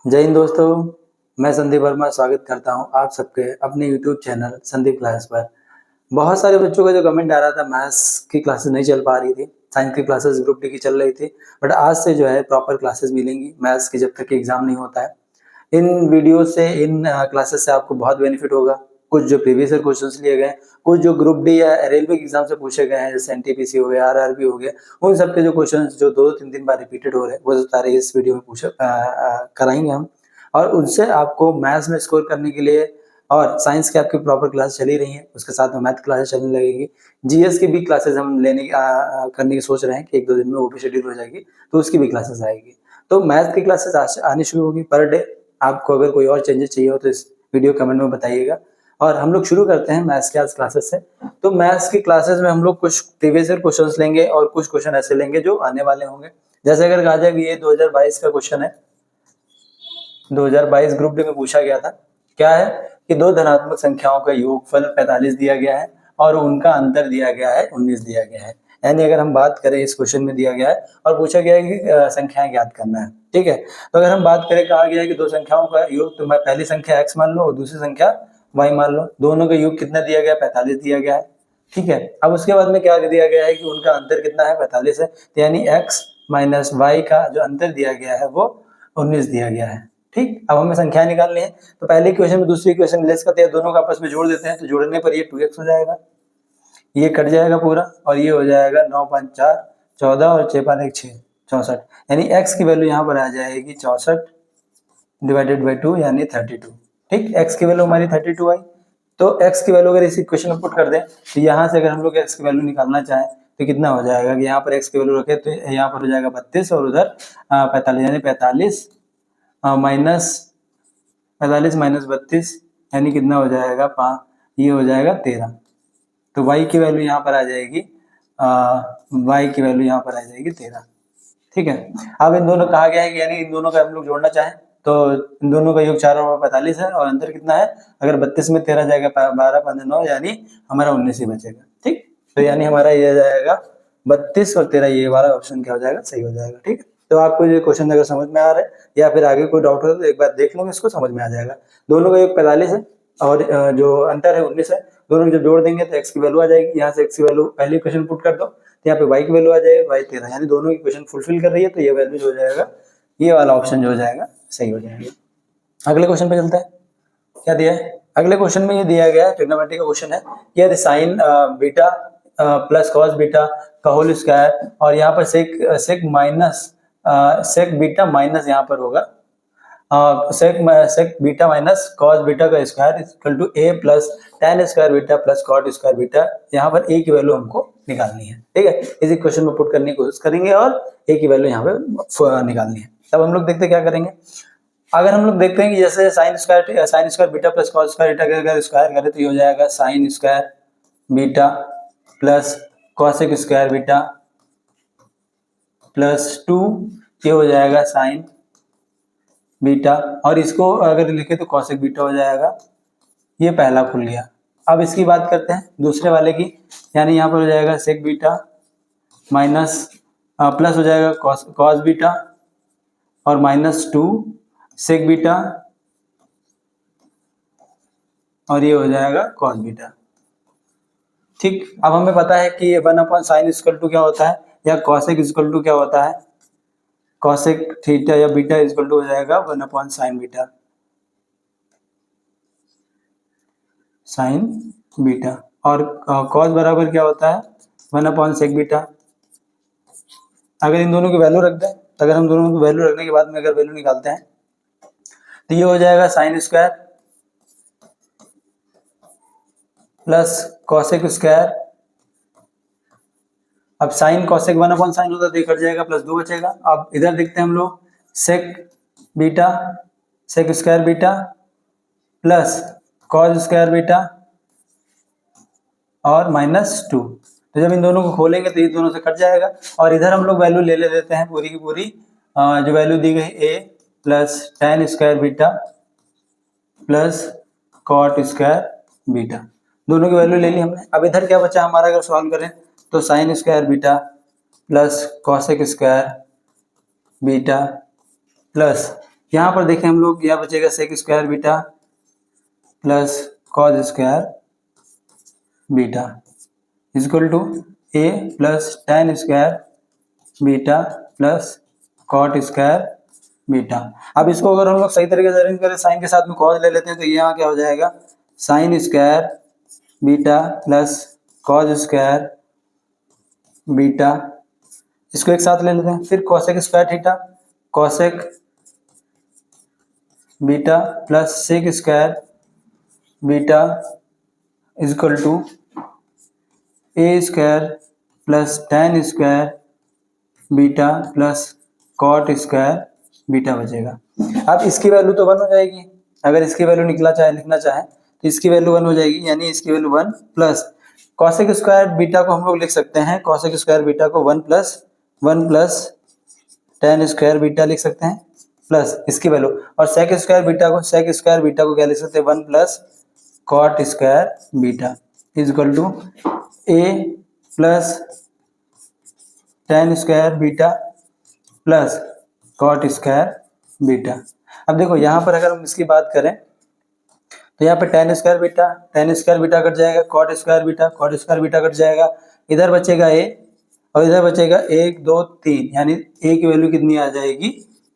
जय हिंद दोस्तों। मैं संदीप वर्मा स्वागत करता हूं आप सबके अपने YouTube चैनल संदीप क्लास पर। बहुत सारे बच्चों का जो कमेंट आ रहा था, मैथ्स की क्लासेस नहीं चल पा रही थी, साइंस की क्लासेस ग्रुप डी की चल रही थी, बट आज से जो है प्रॉपर क्लासेस मिलेंगी मैथ्स की जब तक कि एग्जाम नहीं होता है। इन वीडियो से, इन क्लासेस से आपको बहुत बेनिफिट होगा। कुछ जो प्रीवियस ईयर क्वेश्चंस लिए गए, कुछ जो ग्रुप डी या रेलवे के एग्जाम से पूछे गए हैं, जैसे एनटीपीसी हो गया, आरआरबी हो गया, उन सब के जो क्वेश्चंस जो 2-3 बार रिपीटेड हो रहे हैं, वो सारे इस वीडियो में कराएंगे हम। और उनसे आपको मैथ्स में स्कोर करने के लिए, और साइंस की आपकी प्रॉपर क्लास चली रही है, उसके साथ में मैथ क्लासेस चलने लगेगी। जीएस की भी क्लासेस हम करने की सोच रहे हैं कि 1-2 दिन में वो भी शेड्यूल हो जाएगी, तो उसकी भी क्लासेस आएगी। तो मैथ की क्लासेस आनी शुरू होगी पर डे। आपको अगर कोई और चेंजेस चाहिए हो तो इस वीडियो कमेंट में बताइएगा। और हम लोग शुरू करते हैं मैथ्स की आज क्लासेस से। तो मैथ्स की क्लासेस में हम लोग कुछ प्रीवियस ईयर क्वेश्चंस लेंगे और कुछ क्वेश्चन ऐसे लेंगे जो आने वाले होंगे। जैसे अगर कहा जाए कि ये 2022 का क्वेश्चन है, 2022 ग्रुप डी में पूछा गया था। क्या है कि दो धनात्मक संख्याओं का योगफल 45 दिया गया है और उनका अंतर दिया गया है 19 दिया गया है। यानी अगर हम बात करें, इस क्वेश्चन में दिया गया है और पूछा गया है कि संख्याएं ज्ञात करना है, ठीक है। तो अगर हम बात करें, कहा गया है कि दो संख्याओं का योग, तो मैं पहली संख्या x मान लो और दूसरी संख्या y मान लो, दोनों का योग कितना दिया गया है? 45 दिया गया है, ठीक है। अब उसके बाद में क्या दिया गया है कि उनका अंतर कितना है? 45 है। तो यानी x माइनस वाई का जो अंतर दिया गया है वो 19 दिया गया है, ठीक। अब हमें संख्या निकालनी है, तो पहले इक्वेशन में दूसरी इक्वेशन लेस करते हैं, दोनों को आपस में जोड़ देते हैं, तो जोड़ने पर ये 2x हो जाएगा, ये कट जाएगा पूरा, और ये हो जाएगा 9 5 4 14 और 6 5 1 6 64। यानी x की वैल्यू यहाँ पर आ जाएगी 64 डिवाइडेड बाई 2 यानी 32, ठीक। x की वैल्यू हमारी 32 आई। तो x की वैल्यू अगर इस इक्वेशन में पुट कर दें, तो यहाँ से अगर हम लोग x की वैल्यू निकालना चाहें तो कितना हो जाएगा कि यहाँ पर x की वैल्यू रखे तो यहाँ पर हो जाएगा 32 और उधर 45, यानी 45 माइनस 45 माइनस 32 यानी कितना हो जाएगा? ये हो जाएगा 13। तो y की वैल्यू यहाँ पर आ जाएगी, y की वैल्यू यहाँ पर आ जाएगी 13, ठीक है। अब इन दोनों कहा गया है कि यानी इन दोनों का हम लोग जोड़ना चाहें तो इन दोनों का योग 4 और 45 है, और अंतर कितना है? अगर 32 में 13 जाएगा 12 15 9, यानी हमारा 19 ही बचेगा, ठीक। तो यानी हमारा ये आ जाएगा 32 और 13, ये वाला ऑप्शन क्या हो जाएगा? सही हो जाएगा, ठीक है। तो आपको ये क्वेश्चन अगर समझ में आ रहा है या फिर आगे कोई डाउट हो तो एक बार देख लेंगे, इसको समझ में आ जाएगा। दोनों का योग 45 है और जो अंतर है 19 है, दोनों जब जोड़ देंगे तो x की वैल्यू आ जाएगी। यहाँ से x की वैल्यू पहली क्वेश्चन पुट कर दो, तो यहाँ पे y की वैल्यू आ जाएगी y 13, यानी दोनों इक्वेशन फुलफिल कर रही है, तो ये वैल्यू जो हो जाएगा, ये वाला ऑप्शन जो हो जाएगा सही हो जाएगा। अगले क्वेश्चन पे चलते हैं। क्या दिया है अगले क्वेश्चन में? ये दिया गया है, ट्रिग्नोमेट्री का क्वेश्चन है। यदि sine beta plus cos beta का होल स्क्वायर, और यहाँ पर sec minus sec beta minus यहाँ पर होगा sec beta minus cos beta का square equal to a plus tan square beta plus cot square beta. यहाँ पर ए की वैल्यू हमको निकालनी है, ठीक है। इसी क्वेश्चन में पुट करने की कोशिश करेंगे और ए की वैल्यू यहाँ पे निकालनी है। तब हम लोग देखते क्या करेंगे। अगर हम लोग देखते हैं कि जैसे sign square beta plus cos square beta अगर स्क्वायर करें तो ये हो जाएगा sine square beta plus cosec square beta plus 2, ये हो जाएगा साइन बीटा, और इसको अगर लिखे तो कॉसेक बीटा हो जाएगा। ये पहला खुल गया। अब इसकी बात करते हैं दूसरे वाले की, यानी यहाँ पर हो जाएगा सेक बीटा माइनस प्लस हो जाएगा कॉस बीटा और माइनस 2 सेक बीटा, और ये हो जाएगा कॉस बीटा, ठीक। अब हमें पता है कि 1/sin इक्वल टू क्या होता है, या कॉसेक इक्वल टू क्या होता है? कॉसेक थीटा या बीटा इक्वल टू हो जाएगा 1/sin बीटा, साइन बीटा, और कॉस बराबर क्या होता है? 1/sec beta. अगर इन दोनों की वैल्यू रख दें, तो अगर हम दोनों की वैल्यू रखने के बाद में अगर वैल्यू निकालते हैं तो ये हो जाएगा sine square plus cosec square. अब साइन कॉसेक 1/sin होता तो ये कट जाएगा, प्लस 2 बचेगा। अब इधर देखते हैं हम लोग, sec beta sec square beta plus cos square beta और माइनस 2। तो जब इन दोनों को खोलेंगे तो ये दोनों से कट जाएगा, और इधर हम लोग वैल्यू ले लेते हैं पूरी की पूरी, जो वैल्यू दी गई a plus tan square beta plus cot square beta, दोनों की वैल्यू ले ली हमने। अब इधर क्या बचा हमारा, अगर सॉल्व करें तो sine square beta plus cosec square beta plus यहाँ पर देखें हम लोग, यह बचेगा sec square beta plus cos square beta is equal to a plus tan square beta plus cot square beta. अब इसको अगर हम लोग सही तरीके से अरेंज करें, साइन के साथ में कॉज ले लेते हैं, तो यहाँ क्या हो जाएगा, sine square beta plus cos square beta, इसको एक साथ ले लेते हैं। फिर cosec square theta, cosec beta plus sec square beta is equal to a square plus tan square beta plus cot square beta बचेगा। अब इसकी वैल्यू तो 1 हो जाएगी, अगर इसकी वैल्यू लिखना चाहे तो इसकी वैल्यू 1 हो जाएगी, यानी इसकी value 1 plus cosec square beta को हम लोग लिख सकते हैं, कॉसेक स्क्वायर बीटा को 1 प्लस tan स्क्वायर बीटा लिख सकते हैं प्लस इसकी वैल्यू, और सेक स्क्वायर बीटा को क्या लिख सकते हैं, 1 plus cot square beta is equal to a plus tan square beta plus cot square beta. अब देखो यहाँ पर अगर हम इसकी बात करें तो यहाँ पे tan स्क्वायर बीटा कट जाएगा, कॉट स्क्वायर बीटा कट जाएगा, इधर बचेगा a और इधर बचेगा 1 2 3, यानी a की वैल्यू कितनी आ जाएगी,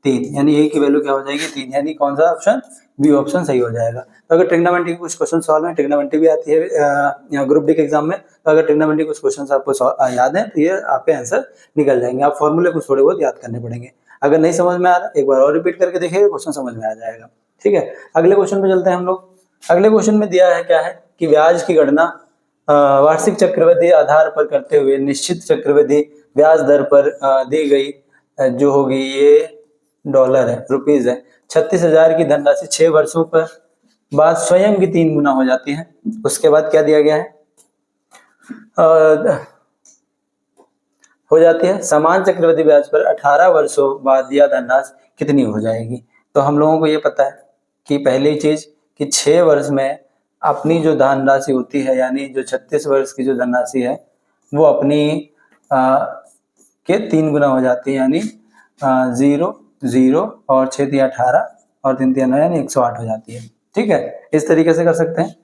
3, यानी a की वैल्यू क्या हो जाएगी, 3, यानी कौन सा ऑप्शन, बी ऑप्शन सही हो जाएगा। तो अगर ट्रिग्नोमेट्री के कुछ क्वेश्चन सॉल्व है, ट्रिग्नोमेट्री भी आती है ग्रुप डी के एग्जाम में, तो अगर ट्रिग्नोमेट्री कुछ क्वेश्चन आपको याद है तो ये आपके आंसर निकल जाएंगे। आप फॉर्मूले कुछ थोड़े बहुत याद करने पड़ेंगे, अगर नहीं समझ में आ रहा एक बार और रिपीट करके देखिएगा, क्वेश्चन समझ में आ जाएगा। ठीक है, अगले क्वेश्चन पे चलते हैं हम लोग। अगले क्वेश्चन में दिया है क्या है कि ब्याज की गणना वार्षिक चक्रवृद्धि आधार पर करते हुए निश्चित चक्रवृद्धि ब्याज दर पर दी गई, जो होगी ये डॉलर है, रुपीज है, 36,000 की धनराशि 6 वर्षों पर बाद स्वयं की 3 गुना हो जाती है। उसके बाद क्या दिया गया है, हो जाती है समान चक्रवृद्धि ब्याज पर 18 वर्षों बाद यह धनराशि कितनी हो जाएगी। तो हम लोगों को ये पता है कि पहली चीज कि 6 वर्ष में अपनी जो धनराशि होती है, यानी जो 36 वर्ष की जो धनराशि है वो अपनी के 3 गुना हो जाती है, यानी 0 0 और 6 3 18 और 3 3 9 यानी 108 हो जाती है। ठीक है, इस तरीके से कर सकते हैं।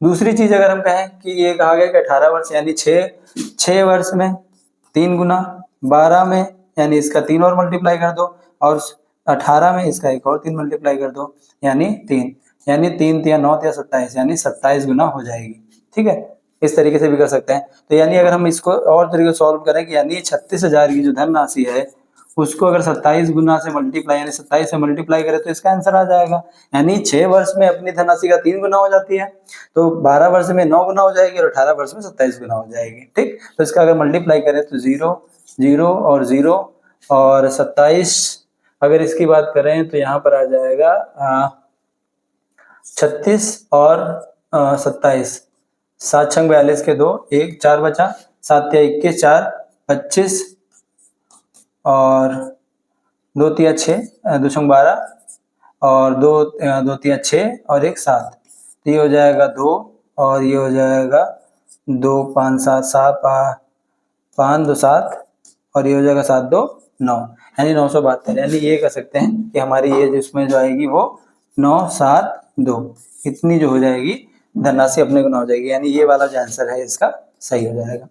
दूसरी चीज अगर हम कहें कि ये कहा गया कि 18 वर्ष यानी 6 वर्ष में 3 गुना, 12 में यानी इसका 3 और मल्टीप्लाई कर दो, और 18 में इसका एक और 3 मल्टीप्लाई कर दो, यानी 3, यानी 3 3 9 3 27, यानी 27 गुना हो जाएगी। ठीक है, इस तरीके से भी कर सकते हैं। तो यानी अगर हम इसको और तरीके से सॉल्व करें कि यानी 36,000 की जो धनराशि है उसको अगर 27 गुना से मल्टीप्लाई, यानी 27 से मल्टीप्लाई करें तो इसका आंसर आ जाएगा। यानी 6 वर्ष में अपनी धनराशि का 3 गुना हो जाती है, तो 12 वर्ष में 9 गुना हो जाएगी, और 18 वर्ष में 27 गुना हो जाएगी। ठीक, तो इसका अगर मल्टीप्लाई करें तो 0 0 और 0 और 27, अगर इसकी बात करें तो यहाँ पर आ जाएगा 36 और 27, 7 6 42 के 2, 1 4 बचा, 7 21 4 25 और 2 3 6 2 12 और 2 3 6 और 1 7, तो ये हो जाएगा 2 और ये हो जाएगा 2 5 7 7 5 2 7 और ये हो जाएगा 7 2 9, यानी 972, यानी ये कह सकते हैं कि हमारी ये जिसमें जो आएगी वो 972 इतनी जो हो जाएगी धनराशि अपने गुना हो जाएगी, यानी ये वाला जो आंसर है इसका सही हो जाएगा।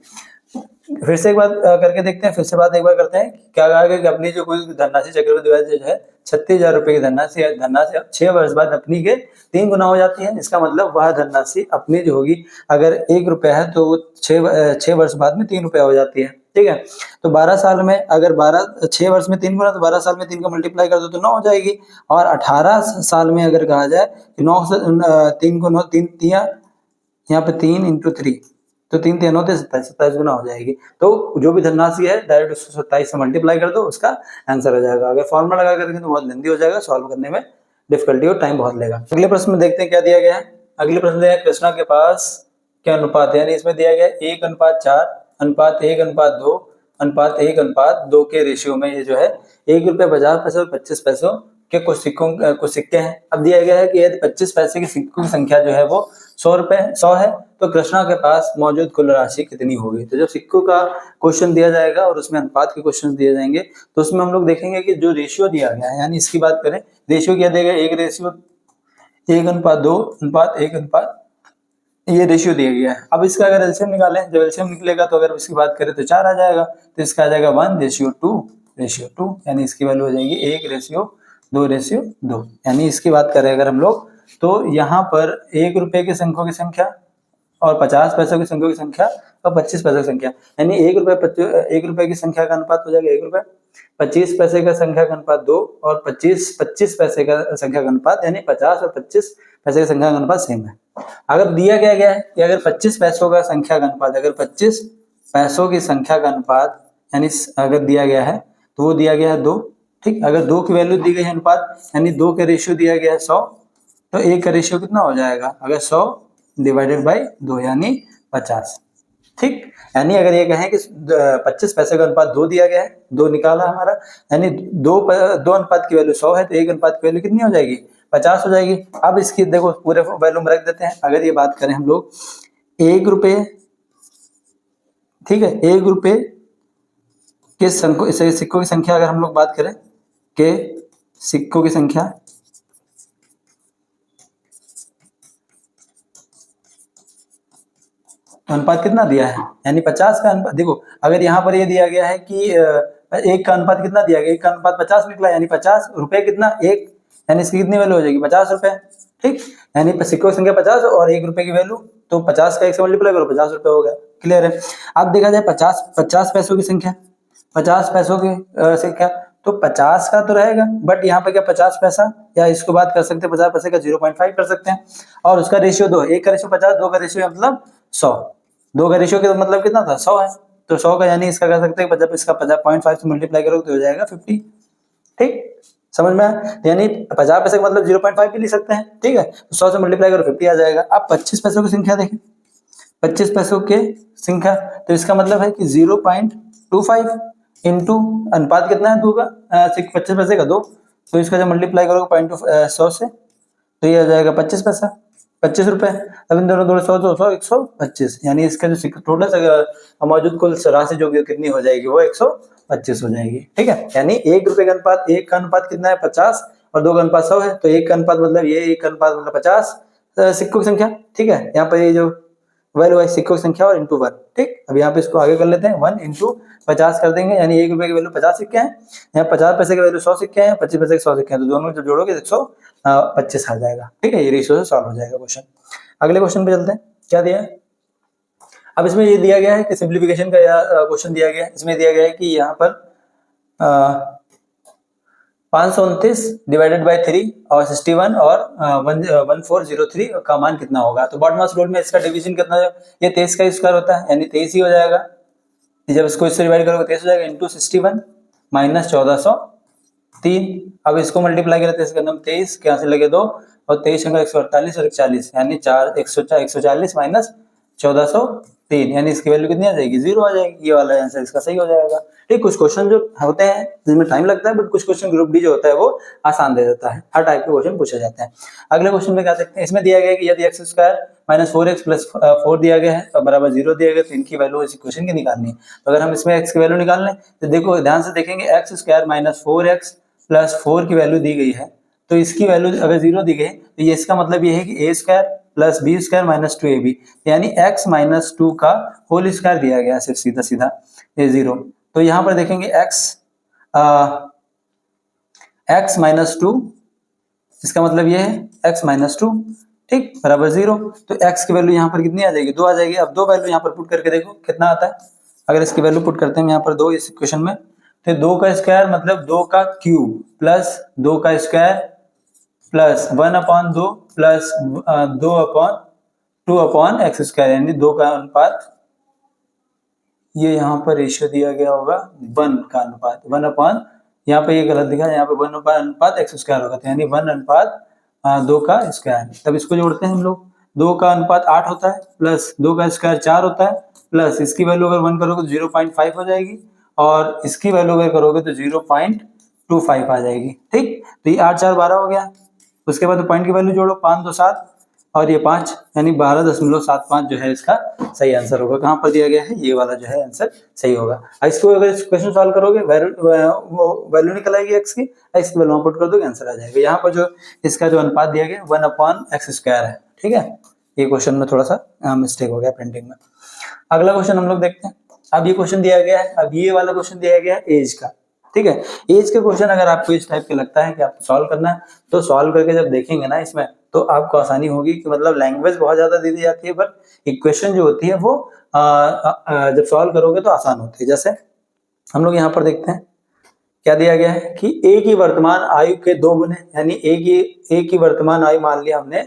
फिर से एक बात करके देखते हैं, फिर से बात एक बार करते हैं। क्या कहा गया कि अपनी जो कोई धनराशि चक्रवृद्धि ब्याज जो है 36,000 रुपए की धनराशि 6 वर्ष बाद अपनी के 3 गुना हो जाती है। इसका मतलब वह धनराशि अपनी जो होगी अगर 1 रुपया है तो वो 6 वर्ष बाद में 3 रुपया हो जाती है। ठीक है, तो 12 साल में अगर 6 वर्ष में 3 गुना, तो 12 साल में 3 का मल्टीप्लाई कर दो तो 9 हो जाएगी, और 18 साल में अगर कहा जाए कि 9 से 3 को 9 3 यहाँ पे 3 × 3 तो 3 3 9 27 गुना हो जाएगी। तो जो भी धनराशि है डायरेक्ट उसको 27 से मल्टीप्लाई कर दो, उसका आंसर हो जाएगा। अगर फॉर्मूला लगा कर तो बहुत लेंदी हो जाएगा, सॉल्व करने में डिफिकल्टी और टाइम बहुत लेगा। अगले प्रश्न में देखते हैं क्या दिया गया है। अगले प्रश्न दिया है कृष्णा के पास क्या अनुपात है, यानी इसमें दिया गया 1:4 अनुपात 1:2 अनुपात 1:2 के रेशियो में ये जो है 1 रुपये 50 पैसे और 25 पैसों के कुछ सिक्के हैं। अब दिया गया है कि यदि 25 पैसे के सिक्कों की संख्या जो है वो 100 है, तो कृष्णा के पास मौजूद कुल राशि कितनी होगी। तो जब सिक्कों का क्वेश्चन दिया जाएगा और उसमें अनुपात के क्वेश्चन दिए जाएंगे तो उसमें हम लोग देखेंगे कि जो रेशियो दिया गया है, यानी इसकी बात करें, रेशियो क्या देगा, 1:1:2:1 ये रेशियो दिया गया है। अब इसका अगर एलसीएम निकालें, जब एलसीएम निकलेगा तो अगर इसकी बात करें तो 4 आ जाएगा, तो इसका आ जाएगा 1:2:2, यानी इसकी वैल्यू हो जाएगी 1:2:2, यानी इसकी बात करें अगर हम लोग, तो यहाँ पर 1 रुपए के संख्यों की संख्या और 50 पैसों की संख्यों की संख्या और 25 पैसों की संख्या, यानी 1 रुपए की संख्या का अनुपात हो जाएगा 1 रुपए, 25 पैसे का संख्या का अनुपात 2 और 25 पैसे का संख्या का अनुपात, यानी 50 और 25 पैसे की संख्या का अनुपात सेम है। अगर दिया गया है कि अगर 25 पैसों का संख्या का अनुपात, अगर 25 पैसों की संख्या का अनुपात, यानी अगर दिया गया है तो वो दिया गया है 2, ठीक। अगर 2 की वैल्यू दी गई है अनुपात, यानी 2 का रेशियो दिया गया है 100, तो 1 का रेशियो कितना हो जाएगा, अगर 100 डिवाइडेड बाई 2 यानी 50, ठीक। यानी अगर ये कहें कि 25 पैसे का अनुपात 2 दिया गया है, 2 निकाला हमारा, यानी 2 अनुपात की वैल्यू 100 है, तो 1 अनुपात की वैल्यू कितनी हो जाएगी, 50 हो जाएगी। अब इसकी देखो पूरे वैल्यू में रख देते हैं। अगर ये बात करें हम लोग 1 रुपए, ठीक है, 1 रुपए के सिक्कों की संख्या, अगर हम लोग बात करें कि सिक्कों की संख्या अनुपात कितना दिया है, यानी 50 का अनुपात। देखो अगर यहाँ पर ये दिया गया है कि 1 का अनुपात कितना दिया गया, 1 का अनुपात 50 निकला, यानी 50 रुपए कितना 1, यानी इसकी कितनी वैल्यू हो जाएगी 50 रुपए, ठीक। यानी सिक्कों की संख्या 50 और 1 रुपए की वैल्यू, तो 50 का 1 से मल्टीप्लाई करो 50 रुपए हो गया, क्लियर है। अब देखा जाए 50 पैसों की संख्या, 50 पैसों की संख्या, तो 50 का तो रहेगा, बट यहाँ पे क्या 50 पैसा, या इसको बात कर सकते हैं 50 पैसे का 0.5 कर सकते हैं, और उसका रेशियो 2, 1 का रेशियो 50, 2 का रेशियो मतलब 100, 2 का रेशियो का मतलब कितना था 100 है, तो 100 का यानी इसका कर सकते हैं, जब इसका 50.5 से मल्टीप्लाई करोगे तो हो जाएगा 50, ठीक, समझ में आया। यानी 50 पैसे का मतलब 0.5 भी लिख सकते हैं, ठीक है, तो 100 से मल्टीप्लाई करो 50 आ जाएगा। अब 25 पैसों की संख्या देखें, 25 पैसों के संख्या, तो इसका मतलब है कि 0.25 इंटू अनुपात कितना है 2 का, 25 पैसे का 2, तो इसका जब मल्टीप्लाई करोगे 100 से, तो ये आ जाएगा 25 पैसा, 25 रुपए। अब इन दोनों 100 200 125, यानी इसका जो टोटल मौजूद कुल राशि जो कितनी हो जाएगी वो 125 हो जाएगी, ठीक है। यानी 1 रुपए का अनुपात, 1 का अनुपात कितना है 50 और 2 का अनुपात 100 है, तो 1 का अनुपात मतलब ये 1 का अनुपात मतलब 50 सिक्कों की संख्या, ठीक है। यहाँ पर ये जो वैल्यू है सिक्कों की संख्या और इंटू 1, ठीक। अब यहाँ पे इसको आगे कर लेते हैं, 1 इंटू 50 कर देंगे, यानी 1 रुपए की वैल्यू 50 सिक्के हैं, यहाँ 50 पैसे की वैल्यू 100 सिक्के हैं, 25 पैसे के 100 सिक्के हैं, तो दोनों जब जोड़ोगे 125 आ जाएगा, ठीक है। ये रेशियो से सॉल्व हो जाएगा क्वेश्चन। अगले क्वेश्चन पे चलते हैं, क्या दिया है। अब इसमें ये दिया गया है कि सिंप्लीफिकेशन का क्वेश्चन दिया गया है। इसमें दिया गया है कि यहाँ पर 529 डिवाइडेड बाई 3 और 61 और 1403 का मान कितना होगा। तो बॉडमास रूल में इसका डिवीजन कितना है, ये 23 का स्क्वायर होता है, यानी 23 ही हो जाएगा। जब इसको इससे डिवाइड करोगे 23 हो जाएगा, इंटू 61 माइनस 1403। अब इसको मल्टीप्लाई करें, 23 का नाम 23 के यहाँ से लगे 2 और 23 अंक 148 और 140, यानी 140 माइनस 1403, यानी इसकी वैल्यू कितनी आ जाएगी 0 आ जाएगी। ये वाला आंसर इसका सही हो जाएगा, ठीक। कुछ क्वेश्चन जो होते हैं जिसमें टाइम लगता है, बट कुछ क्वेश्चन ग्रुप डी जो होता है वो आसान दे देता है, हर टाइप के क्वेश्चन पूछे जाते हैं। अगले क्वेश्चन में क्या देखते हैं, इसमें दिया गया है कि यदि x square minus 4x plus 4 दिया गया है और बराबर 0 दिया गया, तो इनकी वैल्यू इस इक्वेशन की निकालनी है। तो अगर हम इसमें x की वैल्यू निकाल लें, तो देखो ध्यान से देखेंगे, x square minus 4x plus 4 की वैल्यू दी गई है, तो इसकी वैल्यू अगर 0 दी गई तो ये इसका मतलब ये है कि a square plus b square minus 2ab, यानी x माइनस 2 का होल स्क्वायर दिया गया सिर्फ सीधा सीधा ये 0। तो यहाँ पर देखेंगे x माइनस 2, इसका मतलब ये है x माइनस 2, ठीक, बराबर 0। तो x की वैल्यू यहाँ पर कितनी आ जाएगी 2 आ जाएगी। अब 2 वैल्यू यहाँ पर पुट करके देखो कितना आता है। अगर इसकी वैल्यू पुट करते हैं यहाँ पर 2 इस इक्वेशन में, तो 2 का स्क्वायर मतलब 2 का क्यूब प्लस 2 का square plus 1/2 plus 2/2/x square, यानी 2 का अनुपात, ये यहाँ पर रेशियो दिया गया होगा 1 का अनुपात, 1/, यहाँ पे ये गलत दिखा है, यहाँ पे 1/x स्क्वायर होगा, तो यानी 1/2 का स्क्वायर। तब इसको जोड़ते हैं हम लोग, 2 का अनुपात 8 होता है प्लस 2 का स्क्वायर 4 होता है, प्लस इसकी वैल्यू अगर 1 करोगे तो 0.5 हो जाएगी, और इसकी वैल्यू अगर करोगे तो 0.25 आ जाएगी, ठीक। तो ये 8 4 12 हो गया। उसके बाद पॉइंट की वैल्यू जोड़ो, 5 2 7, और ये 5, यानी 12.75 जो है इसका सही आंसर होगा। कहाँ पर दिया गया है, ये वाला जो है आंसर सही होगा। इसको अगर क्वेश्चन सॉल्व करोगे वैल्यू निकल आएगी एक्स की, एक्स की वैल्यू पुट कर दोगे आंसर आ जाएगा। यहाँ पर जो इसका जो अनुपात दिया गया 1/x² है, ठीक है। ये क्वेश्चन में थोड़ा सा मिस्टेक हो गया प्रिंटिंग में। अगला क्वेश्चन हम लोग देखते हैं। अब ये क्वेश्चन दिया गया है, अब ये वाला क्वेश्चन दिया गया है एज का, ठीक है। एज के क्वेश्चन अगर आपको इस टाइप के लगता है कि आपको सॉल्व करना है, तो सॉल्व करके जब देखेंगे ना इसमें, तो आपको आसानी होगी कि मतलब लैंग्वेज बहुत ज्यादा दे दी जाती है, पर इक्वेशन जो होती है वो जब सॉल्व करोगे तो आसान होती है। जैसे हम लोग यहाँ पर देखते हैं क्या दिया गया है कि ए की वर्तमान आयु के 2 गुने, यानी ए की वर्तमान आयु मान लिया हमने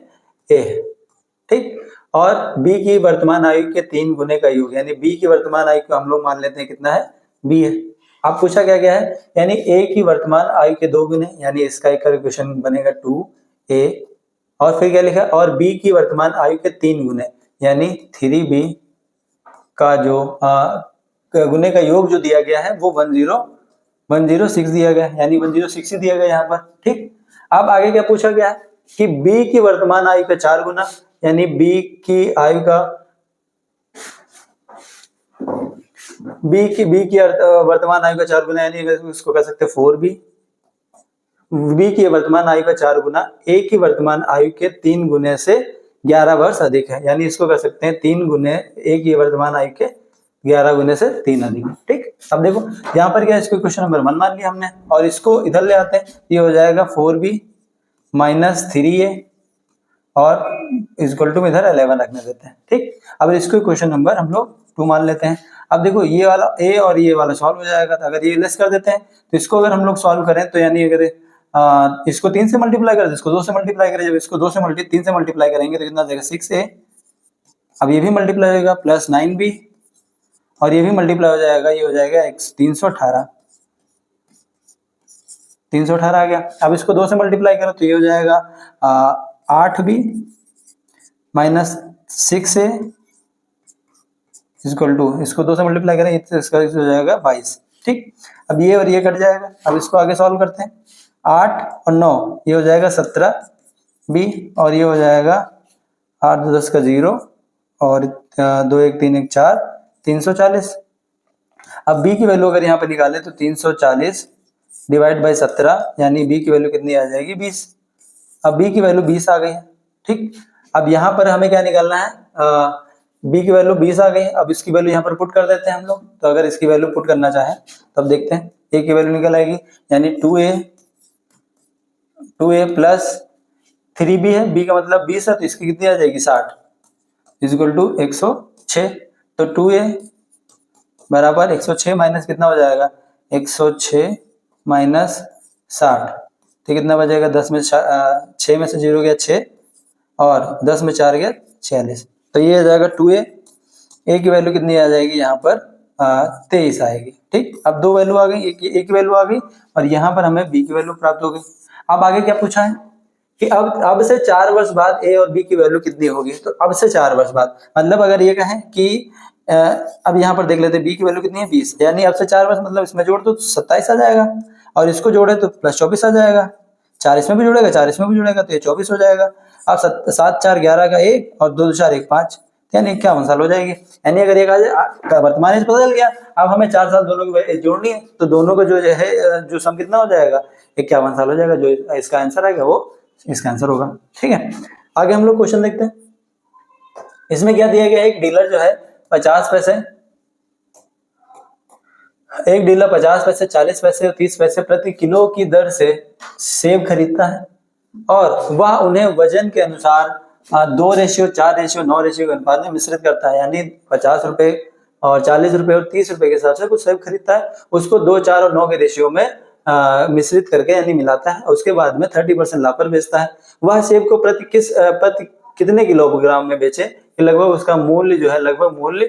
ए है, ठीक, और बी की वर्तमान आयु के 3 गुने का योग, यानी बी की वर्तमान आयु को हम लोग मान लेते हैं कितना है, बी है। अब पूछा क्या गया है, यानी ए की वर्तमान आयु के 2 गुने, यानी इसका एक इक्वेशन बनेगा 2a, और फिर क्या लिखा, और बी की वर्तमान आयु के 3 गुने, यानी 3b का जो गुने का योग जो दिया गया है वो 106 दिया गया है, यानी 106 ही दिया गया यहाँ पर, ठीक। अब आगे क्या पूछा गया है कि बी की वर्तमान आयु का 4 गुना, यानी बी की आयु का बी की वर्तमान आयु का 4 गुना, यानी इसको कह सकते हैं 4b। बी की वर्तमान आयु का 4 गुना ए की वर्तमान आयु के 3 गुने से 11 वर्ष अधिक है, यानी इसको कह सकते हैं 3 गुने ए की वर्तमान आयु के 11 गुने से 3 अधिक है, ठीक। अब देखो यहाँ पर क्या, इसको क्वेश्चन नंबर 1 मान लिया हमने, और इसको इधर ले आते हैं, ये हो जाएगा 4b माइनस 3a, और इक्वल टू इधर 11 रखने देते हैं, ठीक। अब इसको क्वेश्चन नंबर हम लोग 2 मान लेते हैं। अब देखो ये वाला ए और ये वाला सॉल्व हो जाएगा, तो अगर ये लेस कर देते हैं तो इसको अगर हम लोग सॉल्व करें, तो यानी अगर इसको 3 से मल्टीप्लाई करें, इसको 2 से मल्टीप्लाई करें, जब इसको 3 से मल्टीप्लाई करेंगे तो कितना देगा 6a, अब ये भी मल्टीप्लाई होगा प्लस 9b, और ये भी मल्टीप्लाई हो जाएगा, ये हो जाएगा 318 आ गया। अब इसको 2 से मल्टीप्लाई करो तो ये हो जाएगा 8b minus 6a equal to, इसको 2 से मल्टीप्लाई करें तो इसका हो जाएगा 22, ठीक। अब ये और ये कट जाएगा। अब इसको आगे सॉल्व करते हैं, 8 और 9 ये हो जाएगा 17b, और ये हो जाएगा 8 2 10 का 0, और 2 1 3 1 4 340। अब b की वैल्यू अगर यहाँ पे निकालें तो 340 डिवाइड बाई 17, यानी b की वैल्यू कितनी आ जाएगी 20। अब b की वैल्यू 20 आ गई है, ठीक। अब यहाँ पर हमें क्या निकालना है, b की वैल्यू 20 आ गई है। अब इसकी वैल्यू यहाँ पर पुट कर देते हैं हम लोग, तो अगर इसकी वैल्यू पुट करना चाहें तो अब देखते हैं a की वैल्यू निकल आएगी, यानी 2a प्लस 3b है, b का मतलब 20 है, तो इसकी कितनी आ जाएगी 60 इक्वल टू 106। तो 2a बराबर 106 माइनस कितना हो जाएगा 106 माइनस 60, तो कितना बचेगा 10 में 6 में से 0 गया 6, और 10 में 4 गया 46, तो ये आ जाएगा 2a। a की वैल्यू कितनी आ जाएगी यहाँ पर 23 आएगी, ठीक। अब 2 वैल्यू आ गई, a की वैल्यू आ गई, और यहाँ पर हमें b की वैल्यू प्राप्त हो गई। अब आगे क्या पूछा है कि अब से 4 वर्ष बाद a और b की वैल्यू कितनी होगी, तो अब से 4 वर्ष बाद, मतलब अगर ये कहें कि अब यहाँ पर देख लेते हैं b की वैल्यू कितनी है 20, यानी अब से 4 वर्ष मतलब इसमें जोड़ दो तो 27 आ जाएगा, और इसको जोड़े तो प्लस 24 आ जाएगा, 4 इसमें भी जुड़ेगा 4 इसमें भी जुड़ेगा, तो ये 24 हो जाएगा। अब 7 4 11 का 1, और 2 4 1 5, यानी 51 साल हो जाएगी। यानी अगर एक वर्तमान एज पता चल गया, अब हमें 4 साल दोनों की एज जोड़नी है, तो दोनों का जो है जो सम कितना हो जाएगा 51 साल हो जाएगा, जो इसका आंसर आएगा वो इसका आंसर होगा, ठीक है। आगे हम लोग क्वेश्चन देखते हैं। इसमें क्या दिया गया है, एक डीलर जो है 50 पैसे, एक डीलर 50 पैसे 40 पैसे और 30 पैसे प्रति किलो की दर से सेब खरीदता है, और वह उन्हें वजन के अनुसार 2:4:9 के अनुपात में मिश्रित करता है, यानी 50 रुपए और 40 रुपए और 30 रुपए के हिसाब से कुछ सेब खरीदता है, उसको 2 4 और 9 के रेशियो में मिश्रित करके यानी मिलाता है, उसके बाद में 30% लाभ पर बेचता है। वह सेब को प्रति कितने किलोग्राम में बेचे, लगभग उसका मूल्य जो है लगभग मूल्य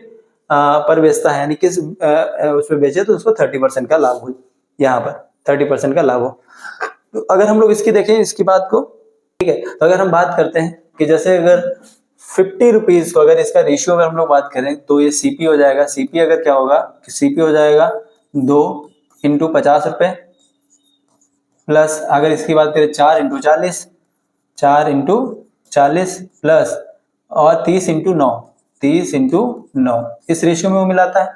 पर बेचता है, यानी किस उसमें बेचे तो उसको 30% का लाभ हो, यहाँ पर 30% का लाभ हो। तो अगर हम लोग इसकी देखें इसकी बात को, ठीक है, तो अगर हम बात करते हैं कि जैसे अगर 50 रुपीज को अगर इसका रेशियो अगर हम लोग बात करें तो ये सीपी हो जाएगा, सीपी अगर क्या होगा कि सीपी हो जाएगा 2 × 50 रुपए प्लस अगर इसकी बात करें 4 × 40, 4 × 40 प्लस और 30 × 9, 30 × 9 इस रेशियो में वो मिलाता है,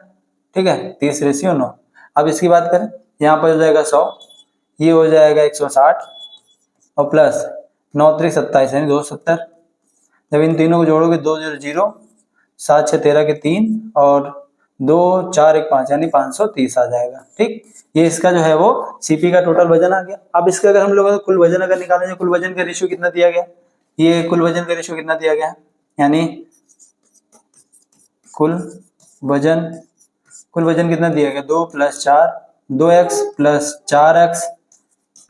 ठीक है, 30:9। अब इसकी बात करें, यहाँ पर हो जाएगा 100, ये हो जाएगा 160 और प्लस 9 3 27 यानी 270। जब इन तीनों को जोड़ोगे 2 0 0, 7 6 13 के 3 और 2 4 1 5 यानी 530 आ जाएगा। ठीक, ये इसका जो है वो सीपी का टोटल वजन आ गया। अब इसका अगर हम लोग कुल वजन अगर निकालेंगे, कुल वजन का रेशियो कितना दिया गया, ये कुल वजन का रेशियो कितना दिया गया, यानी कुल वजन कितना दिया गया, 2 + 4, 2x + 4x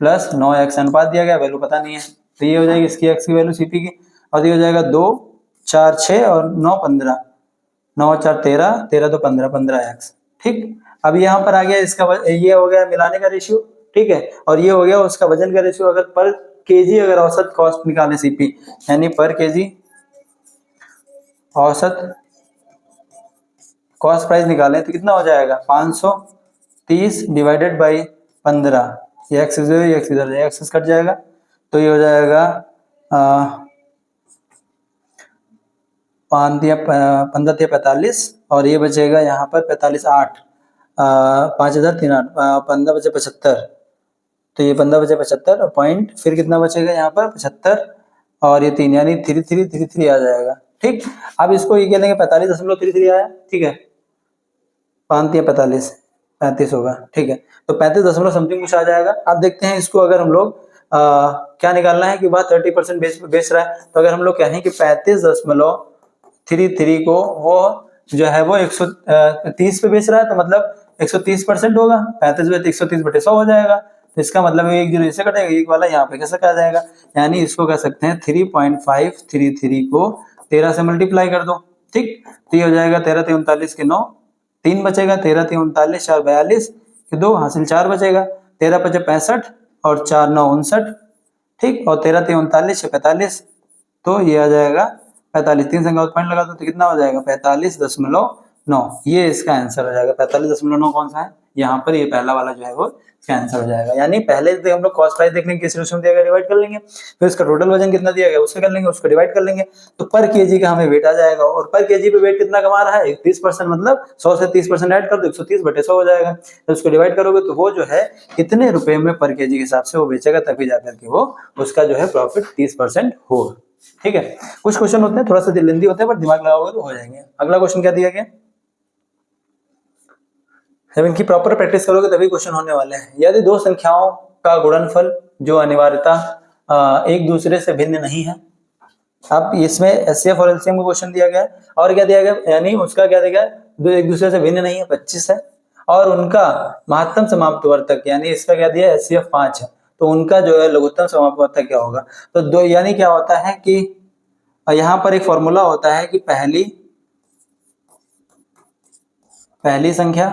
+ 9x अनुपात दिया गया, वैल्यू पता नहीं है, तो ये हो जाएगी इसकी x की वैल्यू सीपी की, और ये हो जाएगा 2 4 6 और 9 15, 9 4 13, 13 2 15, 15x। ठीक, अब यहाँ पर आ गया इसका ये हो गया मिलाने का रेशियो, ठीक है, और ये हो गया उसका वजन का रेशियो। अगर पर केजी अगर औसत कॉस्ट निकाले सीपी, यानी पर केजी औसत कॉस्ट प्राइस निकाले तो कितना हो जाएगा, 530 डिवाइडेड बाई 15, ये एक्स इधर एक्स इधर एक्स कट जाएगा, तो ये हो जाएगा 5 × 15 = 45 और ये बचेगा यहाँ पर 45 8 5003 8 15 बचे 75, तो ये 15 बचे 75 और पॉइंट फिर कितना बचेगा यहाँ पर 75 और ये 3 यानी 3333 आ जाएगा। ठीक, अब इसको ये कह लेंगे 45.33 आया, ठीक है, 5 × 45 35 होगा, ठीक है, तो 35 समथिंग कुछ आ जाएगा। अब देखते हैं इसको, अगर हम लोग क्या निकालना है कि बात 30% बेच रहा है, तो अगर हम लोग कहें कि 35.33 को वो जो है वो 130 पे बेच रहा है, तो मतलब 130% होगा, 35/130/100 हो जाएगा, तो इसका मतलब एक जीरो इससे कटेगा, एक वाला यहाँ पे कैसे आ जाएगा, यानी इसको कह सकते हैं 3.533 को 13 से मल्टीप्लाई कर दो। ठीक, तो ये हो जाएगा 13 × 39 के 9, 3 बचेगा, 13 × 39 4 42 के 2 हासिल 4 बचेगा, 13 × 5 65 और 4 9 59। ठीक, और 13 × 3 39 45, तो ये आ जाएगा 45, 3 संख्या पॉइंट लगा दो तो कितना हो जाएगा 45.9, ये इसका आंसर हो जाएगा। 45.9 कौन सा है, यहाँ पर ये पहला वाला जो है वो इसका आंसर हो जाएगा। यानी पहले हम लोग कॉस्ट प्राइस देख लेंगे किस रेशियो में दिया गया, डिवाइड कर लेंगे, फिर उसका टोटल वजन कितना दिया गया उससे कर लेंगे, उसको डिवाइड कर लेंगे, तो पर केजी का हमें वेट आ जाएगा, और पर केजी पे वेट कितना कमा रहा है 30%, मतलब 100 से 30% ऐड कर दो 130/100 हो जाएगा। तो उसको डिवाइड करोगे तो वो जो है कितने रुपए में पर केजी के हिसाब से वो बेचेगा, तभी जाकर के वो उसका जो है प्रॉफिट 30% होगा। ठीक है, कुछ क्वेश्चन होते हैं थोड़ा सा लेंथी होते हैं, पर दिमाग लगाओगे तो हो जाएंगे। अगला क्वेश्चन क्या दिया गया, जब इनकी प्रॉपर प्रैक्टिस करोगे तभी क्वेश्चन होने वाले हैं। यदि दो संख्याओं का गुणनफल जो अनिवार्यता एक दूसरे से भिन्न नहीं है, अब इसमें एचसीएफ और एलसीएम का क्वेश्चन दिया गया है, और क्या दिया गया, यानी उसका क्या दिया गया, दो एक दूसरे से भिन्न नहीं है 25 है, और उनका महत्तम समाप्तवर्तक यानी इसका क्या दिया एचसीएफ 5 है, तो उनका जो है लघुत्तम समाप्तवर्तक क्या होगा। तो दो यानी क्या होता है कि यहाँ पर एक फॉर्मूला होता है कि पहली संख्या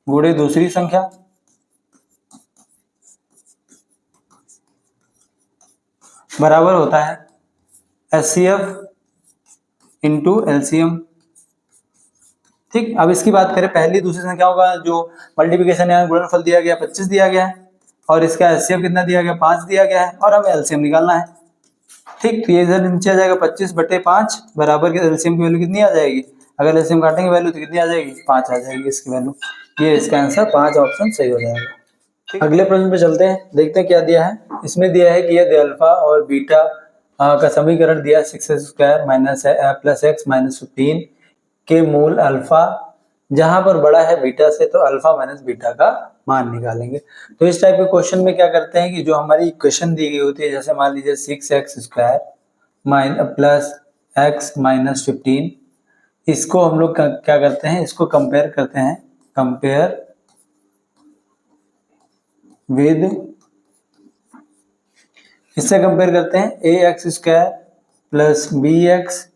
गुणे दूसरी संख्या बराबर होता है एचसीएफ इंटू एलसीएम। ठीक, अब इसकी बात करें, पहली दूसरी संख्याओं का जो मल्टीप्लिकेशन या गुणनफल दिया गया 25 दिया गया है, और इसका एचसीएफ कितना दिया गया 5 दिया गया है, और हमें एलसीएम निकालना है। ठीक, तो ये इधर नीचे आ जाएगा 25/5 बराबर के एलसीएम की वैल्यू कितनी आ जाएगी, अगर एलसीएम काटेंगे वैल्यू तो कितनी आ जाएगी 5 आ जाएगी इसकी वैल्यू, ये इसका आंसर 5 ऑप्शन सही हो जाएगा। अगले प्रश्न पे चलते हैं, देखते हैं क्या दिया है। इसमें दिया है कि यदि अल्फा और बीटा का समीकरण दिया 6x² + x - 15 के मूल अल्फा जहां पर बड़ा है बीटा से, तो अल्फा माइनस बीटा का मान निकालेंगे। तो इस टाइप के क्वेश्चन में क्या करते हैं कि जो हमारी इक्वेशन दी गई होती है, जैसे मान लीजिए 6x² + x - 15, इसको हम लोग क्या करते हैं, इसको कंपेयर करते हैं, कंपेयर विद, इससे कंपेयर करते हैं ax² + bx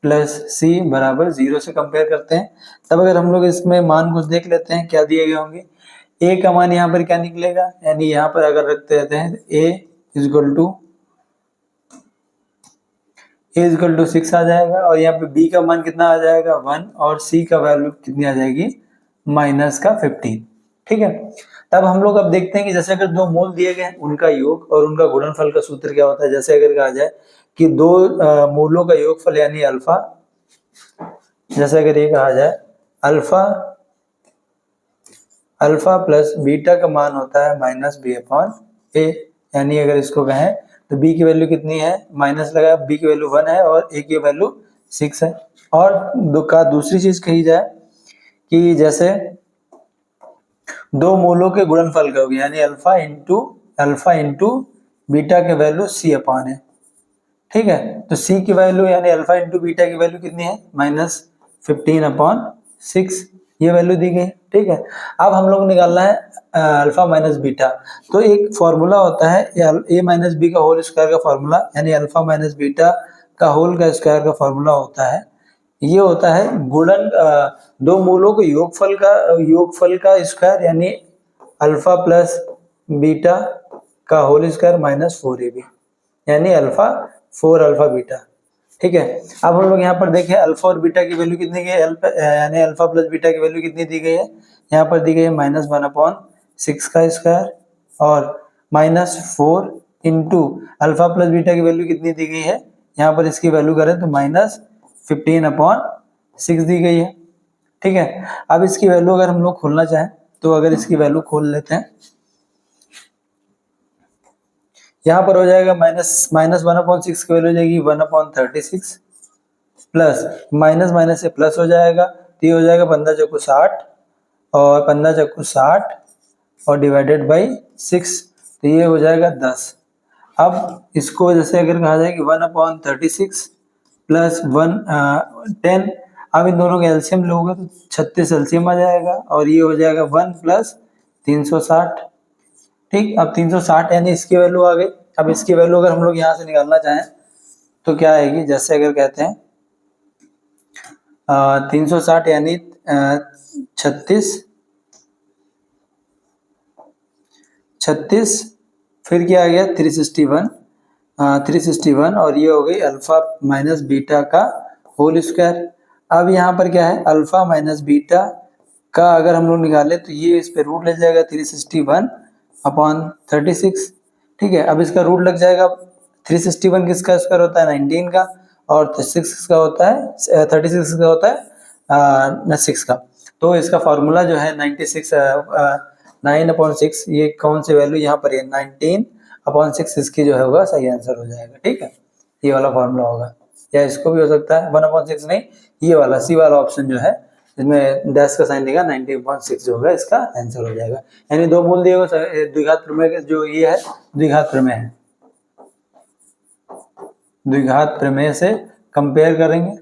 + c = 0 से कंपेयर करते हैं। तब अगर हम लोग इसमें मान कुछ देख लेते हैं क्या दिए गए होंगे, a का मान यहाँ पर क्या निकलेगा, यानी यहाँ पर अगर रखते रहते हैं a = 6 आ जाएगा, और यहाँ पे b का मान कितना आ जाएगा 1, और c का वैल्यू कितनी आ जाएगी -15। ठीक है, तब हम लोग अब देखते हैं कि जैसे अगर दो मोल दिए गए हैं, उनका योग और उनका गुणनफल का सूत्र क्या होता है। जैसे अगर कहा जाए कि दो मूलों का योगफल यानी अल्फा, जैसे अगर ये कहा जाए अल्फा अल्फा प्लस बीटा का मान होता है माइनस बी अपॉन ए, यानी अगर इसको कहें तो बी की वैल्यू कितनी है, माइनस लगा, बी की वैल्यू 1 है और ए की वैल्यू 6 है। और दूसरी चीज कही जाए कि जैसे दो मूलों के गुणनफल का हो गया, यानी अल्फा इंटू बीटा के वैल्यू सी अपॉन है, ठीक है। तो सी की वैल्यू यानी अल्फा इंटू बीटा की वैल्यू कितनी है, -15/6, ये वैल्यू दी गई, ठीक है। अब हम लोग निकालना है अल्फा माइनस बीटा। तो एक फॉर्मूला होता है ए माइनस बी का होल स्क्वायर का फॉर्मूला, यानी अल्फा माइनस बीटा का होल का स्क्वायर का फॉर्मूला होता है, ये होता है गुणन दो मूलों के योगफल का स्क्वायर, यानी अल्फा प्लस बीटा का होल स्क्वायर माइनस 4ab, यानी 4 अल्फा बीटा, ठीक है। अब हम लोग यहाँ पर देखें अल्फा और बीटा की वैल्यू कितनी गई है, यानी अल्फा प्लस बीटा की वैल्यू कितनी दी गई है, यहाँ पर दी गई है -1/6 का स्क्वायर और -4 इंटू अल्फा प्लस बीटा की वैल्यू कितनी दी गई है, यहाँ पर इसकी वैल्यू करें तो -15/6 दी गई है, ठीक है। अब इसकी वैल्यू अगर हम लोग खोलना चाहें तो अगर इसकी वैल्यू खोल लेते हैं, यहाँ पर हो जाएगा -1/6 की वैल्यू हो जाएगी 1/36 प्लस माइनस माइनस से प्लस हो जाएगा, तो ये हो जाएगा 15 चौको 60 और 15 चौको 60 और डिवाइडेड बाई 6, तो ये हो जाएगा 10। अब इसको जैसे अगर कहा जाए कि 1/36 प्लस 10, अब इन दोनों का एलसीएम लोगे तो 36 एलसीएम आ जाएगा और ये हो जाएगा 1 प्लस 360, ठीक। अब 360 यानी इसकी वैल्यू आ गई। अब इसकी वैल्यू अगर हम लोग यहाँ से निकालना चाहें तो क्या आएगी, जैसे अगर कहते हैं 360 यानी 36 फिर क्या आ गया 361 और ये हो गई अल्फा माइनस बीटा का होल स्क्वायर। अब यहाँ पर क्या है, अल्फा माइनस बीटा का अगर हम लोग निकाले तो ये इस पे रूट लग जाएगा 361/36, ठीक है। अब इसका रूट लग जाएगा, 361 किसका स्क्वायर होता है 19 का और 36 का होता है 36 का होता है 6 का, तो इसका फॉर्मूला जो है 9/6, ये कौन सी वैल्यू यहाँ पर है 19/6, इसकी जो है होगा सही आंसर हो जाएगा, ठीक है। ये वाला फॉर्मूला होगा, या इसको भी हो सकता है 1/6 नहीं, ये वाला सी वाला ऑप्शन जो है इसमें डैश का साइन देगा 19/6 जो होगा इसका आंसर हो जाएगा। यानी दो मूल दिए हुए द्विघात प्रमेय जो ये है द्विघात प्रमेय है, द्विघात प्रमेय से कंपेयर करेंगे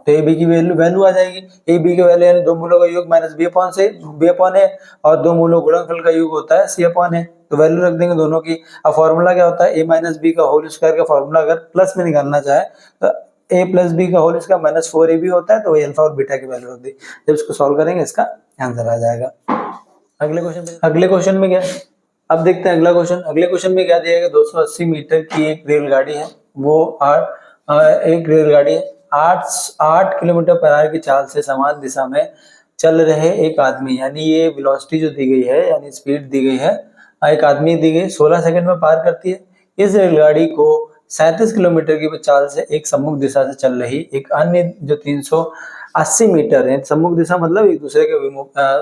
तो ए बी की वैल्यू आ जाएगी, ए बी की वैल्यू यानी दो मूलों का योग माइनस बी अपॉन ए और दो मूलों गुणनफल का योग होता है सी अपॉन ए, तो वैल्यू रख देंगे दोनों की। अब फॉर्मूला क्या होता है, ए माइनस बी का होल स्क्वायर का फॉर्मूला अगर प्लस में निकालना चाहे तो ए प्लस बी का होल स्क्वायर -4ab होता है, तो वही अल्फा और बीटा की वैल्यू रख दी। जब इसको सॉल्व करेंगे इसका आंसर आ जाएगा। अगले क्वेश्चन में क्या है, अब देखते हैं अगला क्वेश्चन। अगले क्वेश्चन में क्या दिया गया, 280 मीटर की एक रेलगाड़ी है, वो एक रेलगाड़ी है 8 किलोमीटर पर आवर की चाल से समान दिशा में चल रहे एक आदमी, यानी ये वेलोसिटी जो दी गई है यानी स्पीड दी गई है, एक आदमी दी गई 16 सेकंड में पार करती है। इस रेलगाड़ी को 37 किलोमीटर की चाल से एक सम्मुख दिशा से चल रही एक अन्य जो 380 मीटर है, सम्मुख दिशा मतलब एक दूसरे के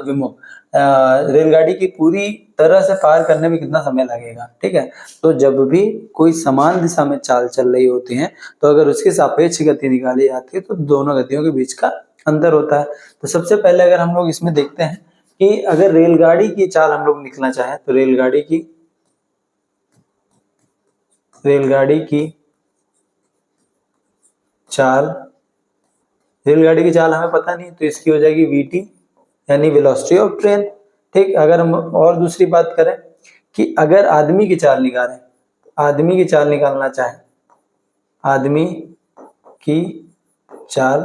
विमुख रेलगाड़ी की पूरी तरह से पार करने में कितना समय लगेगा, ठीक है। तो जब भी कोई समान दिशा में चाल चल रही होती है तो अगर उसकी सापेक्ष गति निकाली जाती है तो दोनों गतियों के बीच का अंतर होता है। तो सबसे पहले अगर हम लोग इसमें देखते हैं कि अगर रेलगाड़ी की चाल हम लोग निकलना चाहें तो रेलगाड़ी की चाल हमें पता नहीं, तो इसकी हो जाएगी vt यानी वेलोसिटी ऑफ ट्रेन, ठीक। अगर हम और दूसरी बात करें कि अगर आदमी की चाल निकालना चाहें, आदमी की चाल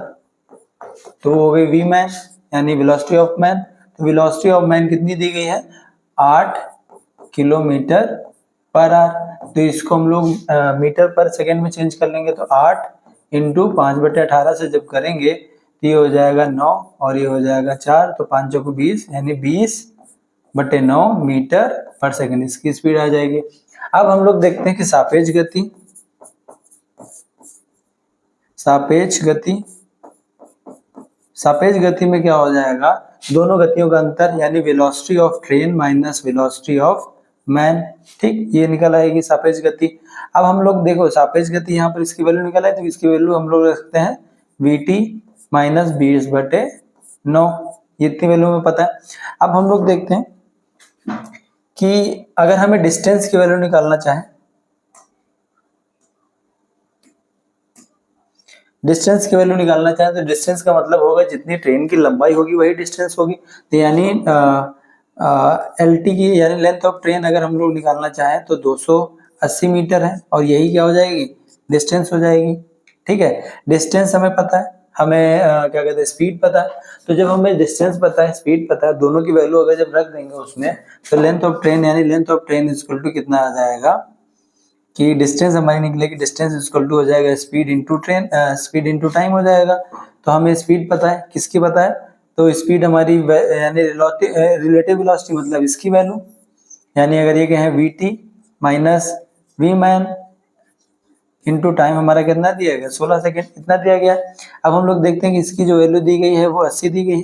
तो हो गई v मैन यानी वेलोसिटी ऑफ मैन। तो वेलोसिटी ऑफ मैन कितनी दी गई है 8 किलोमीटर पर आवर, तो इसको हम लोग मीटर पर सेकेंड में चेंज कर लेंगे, तो 8 इंटू 5/18 से जब करेंगे तो ये हो जाएगा 9 और ये हो जाएगा 4, तो 5 चौको 20 यानी 20 बटे 9 मीटर पर सेकंड इसकी स्पीड आ जाएगी। अब हम लोग देखते हैं कि सापेक्ष गति, सापेक्ष गति, सापेक्ष गति में क्या हो जाएगा, दोनों गतियों का अंतर यानी velocity of train minus velocity of man, ठीक, ये निकल आएगी सापेक्ष गति। अब हम लोग देखो सापेक्ष गति यहाँ पर इसकी वैल्यू निकल आए तो इसकी वैल्यू हम लोग रख सकते हैं vt माइनस 20/9, ये इतनी वैल्यू हमें पता है। अब हम लोग देखते हैं कि अगर हमें डिस्टेंस की वैल्यू निकालना चाहे, डिस्टेंस की वैल्यू निकालना चाहे तो डिस्टेंस का मतलब होगा जितनी ट्रेन की लंबाई होगी वही डिस्टेंस होगी, तो यानी LT की यानी लेंथ ऑफ ट्रेन अगर हम लोग निकालना चाहें तो 280 मीटर है और यही क्या हो जाएगी, डिस्टेंस हो जाएगी। ठीक है, डिस्टेंस हमें पता है, हमें क्या कहते हैं स्पीड पता है, तो जब हमें डिस्टेंस पता है स्पीड पता है दोनों की वैल्यू अगर जब रख देंगे उसमें तो लेंथ ऑफ ट्रेन यानी length of train equal to कितना आ जाएगा कि डिस्टेंस हमारी निकलेगी, डिस्टेंस इक्वल टू हो जाएगा speed into train, speed into time हो जाएगा। तो हमें स्पीड पता है, किसकी पता है, तो स्पीड हमारी यानी रिलेटिव वेलोसिटी मतलब इसकी वैल्यू, यानी अगर ये कहें vt minus v man into time हमारा कितना दिया गया 16 सेकेंड, इतना दिया गया। अब हम लोग देखते हैं कि इसकी जो वैल्यू दी गई है वो 80 दी गई है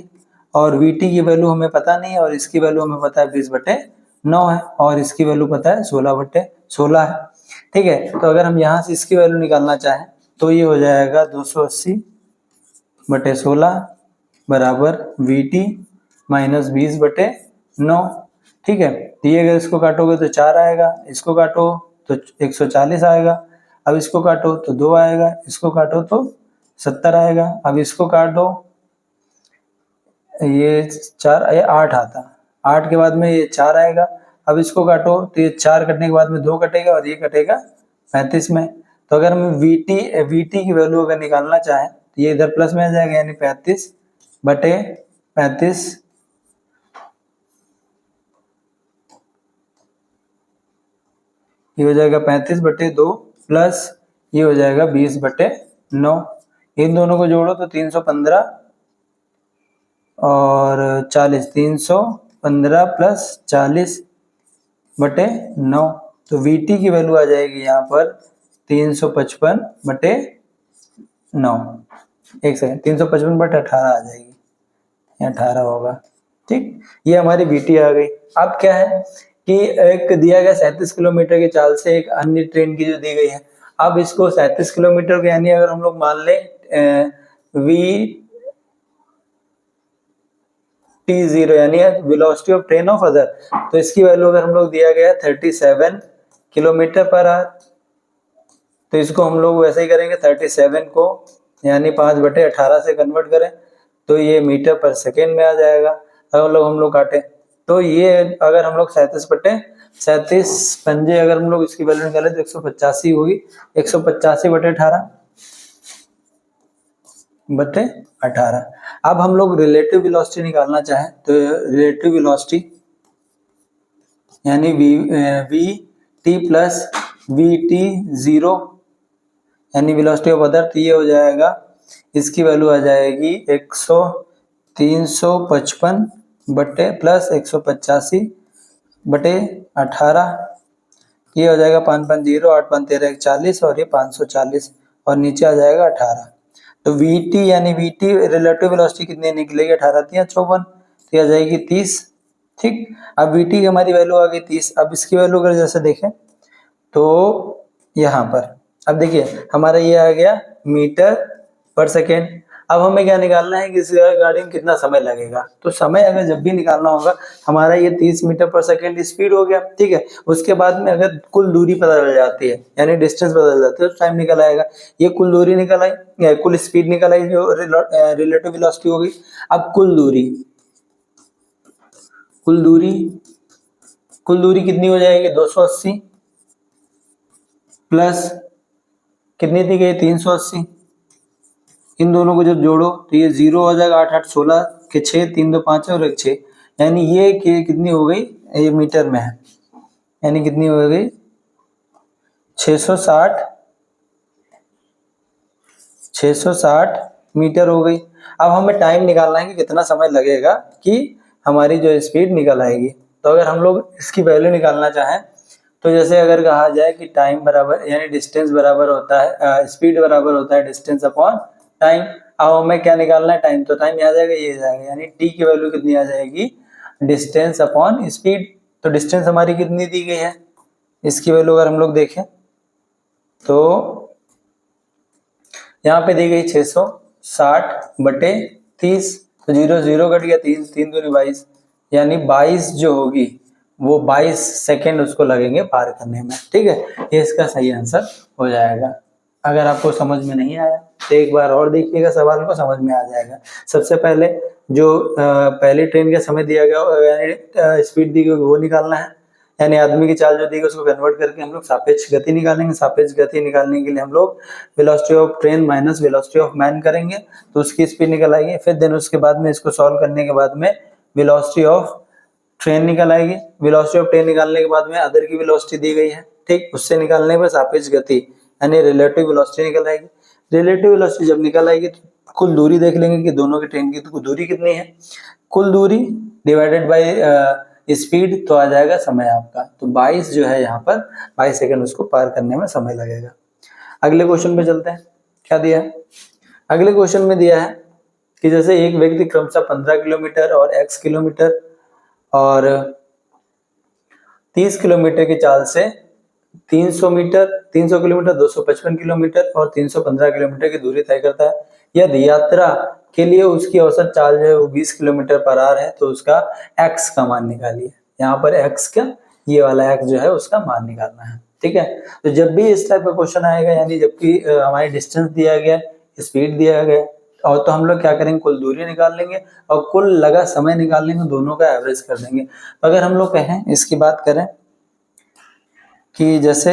और vt की वैल्यू हमें पता नहीं है और इसकी वैल्यू हमें पता है 20/9 है और इसकी वैल्यू पता है 16/16 है। ठीक है, तो अगर हम यहाँ से इसकी वैल्यू निकालना चाहें तो ये हो जाएगा 280/16 बराबर vt माइनस 20/9। ठीक है, तो ये अगर इसको काटोगे तो 4 आएगा, इसको काटो तो 140 आएगा, अब इसको काटो तो 2 आएगा, इसको काटो तो 70 आएगा, अब इसको काटो ये 4 ये 8 आता, 8 के बाद में ये 4 आएगा, अब इसको काटो तो ये 4 कटने के बाद में 2 कटेगा और ये कटेगा 35 में। तो अगर हम vt की वैल्यू अगर निकालना चाहें तो ये इधर प्लस में आ जाएगा यानी 35/35 ये हो जाएगा 35/2 प्लस ये हो जाएगा 20/9, इन दोनों को जोड़ो तो 315 और 40, 315 प्लस 40/9, तो vt की वैल्यू आ जाएगी यहाँ पर 355/9, एक सेकंड 355/18 आ जाएगी, 18 होगा। ठीक, ये हमारी vt आ गई। अब क्या है कि एक दिया गया 37 किलोमीटर की चाल से एक अन्य ट्रेन की जो दी गई है, अब इसको 37 किलोमीटर के यानी अगर हम लोग मान लें vt0 यानी velocity of train of other, तो इसकी वैल्यू अगर हम लोग दिया गया 37 किलोमीटर पर आवर, तो इसको हम लोग वैसे ही करेंगे 37 को यानी 5/18 से कन्वर्ट करें तो ये मीटर पर सेकेंड में आ जाएगा। अगर लोग हम लोग काटे तो ये अगर हम लोग 37 पंजे अगर हम लोग इसकी वैल्यू निकाले तो 185 होगी, 185/18। अब हम लोग रिलेटिव वेलोसिटी निकालना चाहें तो रिलेटिव वेलोसिटी यानी vt प्लस vt0 यानी वेलोसिटी ऑफ अदर, तो ये हो जाएगा इसकी वैल्यू आ जाएगी 355 बटे प्लस 185/18, ये हो जाएगा 550 8 5 13 40 और ये 540 और नीचे आ जाएगा 18। तो vt यानी vt रिलेटिव वेलोसिटी कितनी निकलेगी 18 3 54, तो आ जाएगी 30। ठीक, अब vt की हमारी वैल्यू आ गई 30। अब इसकी वैल्यू अगर जैसे देखें तो यहाँ पर अब देखिए हमारा ये आ गया मीटर पर सेकेंड। अब हमें क्या निकालना है कि इस रिगार्डिंग कितना समय लगेगा, तो समय अगर जब भी निकालना होगा हमारा ये 30 मीटर पर सेकेंड स्पीड हो गया। ठीक है, उसके बाद में अगर कुल दूरी पता चल जाती है यानी डिस्टेंस बदल जाती है तो टाइम निकल आएगा, ये कुल दूरी निकल आई, कुल स्पीड निकल आई जो रिलेटिव वेलोसिटी होगी। अब कुल दूरी कितनी हो जाएगी 280 प्लस कितनी दी गई 380, इन दोनों को जब जोड़ो तो ये 0 हो जाएगा, 8 8 16 के 6 3 2 5 और 1 6, यानी ये कितनी हो गई, ये मीटर में है यानी कितनी हो गई 660 मीटर हो गई। अब हमें टाइम निकालना है कि कितना समय लगेगा कि हमारी जो स्पीड निकल आएगी, तो अगर हम लोग इसकी वैल्यू निकालना चाहें तो जैसे अगर कहा जाए कि टाइम बराबर यानी डिस्टेंस बराबर होता है स्पीड बराबर होता है डिस्टेंस अपॉन टाइम। अब हमें क्या निकालना है, टाइम। तो टाइम आ जाएगा, ये जाएगा, यानी टी की वैल्यू कितनी आ जाएगी, डिस्टेंस अपॉन स्पीड। तो डिस्टेंस हमारी कितनी दी गई है, इसकी वैल्यू अगर हम लोग देखें तो यहाँ पे दी गई 660/30। तो 0 0 कट गया, 3 3 दूनी 22, यानी 22 जो होगी वो 22 सेकेंड उसको लगेंगे पार करने में। ठीक है, ये इसका सही आंसर हो जाएगा। अगर आपको समझ में नहीं आया तो एक बार और देखिएगा, सवाल को समझ में आ जाएगा। सबसे पहले जो पहली ट्रेन का समय दिया गया स्पीड दी गई वो निकालना है, यानी आदमी की चाल जो दी गई उसको कन्वर्ट करके हम लोग सापेक्ष गति निकालेंगे। सापेक्ष गति निकालने के लिए हम लोग velocity of train minus velocity of man करेंगे तो उसकी स्पीड निकल आएगी। फिर देन उसके बाद में इसको सॉल्व करने के बाद में वेलोसिटी ऑफ ट्रेन निकल आएगी। वेलोसिटी ऑफ ट्रेन निकालने के बाद में अदर की वेलोसिटी दी गई है, ठीक, उससे निकालने पर सापेक्ष गति यानी रिलेटिव वेलोसिटी निकल आएगी। रिलेटिव वेलोसिटी जब निकल आएगी तो कुल दूरी देख लेंगे कि दोनों की ट्रेन की दूरी कितनी है। कुल दूरी डिवाइडेड बाय स्पीड तो आ जाएगा समय आपका। तो 22 जो है यहाँ पर 22 सेकंड उसको पार करने में समय लगेगा। अगले क्वेश्चन पे चलते हैं। क्या दिया है, अगले क्वेश्चन में दिया है कि जैसे एक व्यक्ति क्रमशः 15 किलोमीटर और x किलोमीटर और 30 किलोमीटर की चाल से 300 किलोमीटर, 255 किलोमीटर और 315 किलोमीटर की दूरी तय करता है। यदि यात्रा के लिए उसकी औसत चाल जो है वो 20 किलोमीटर पर आवर है तो उसका x का मान निकालिए। यहाँ पर x का ये वाला x जो है उसका मान निकालना है। ठीक है, तो जब भी इस टाइप का क्वेश्चन आएगा यानी जबकि हमारी डिस्टेंस दिया गया, स्पीड दिया गया और तो हम लोग क्या करेंगे, कुल दूरी निकाल लेंगे और कुल लगा समय निकाल लेंगे, दोनों का एवरेज कर देंगे। अगर हम लोग कहें इसकी बात करें कि जैसे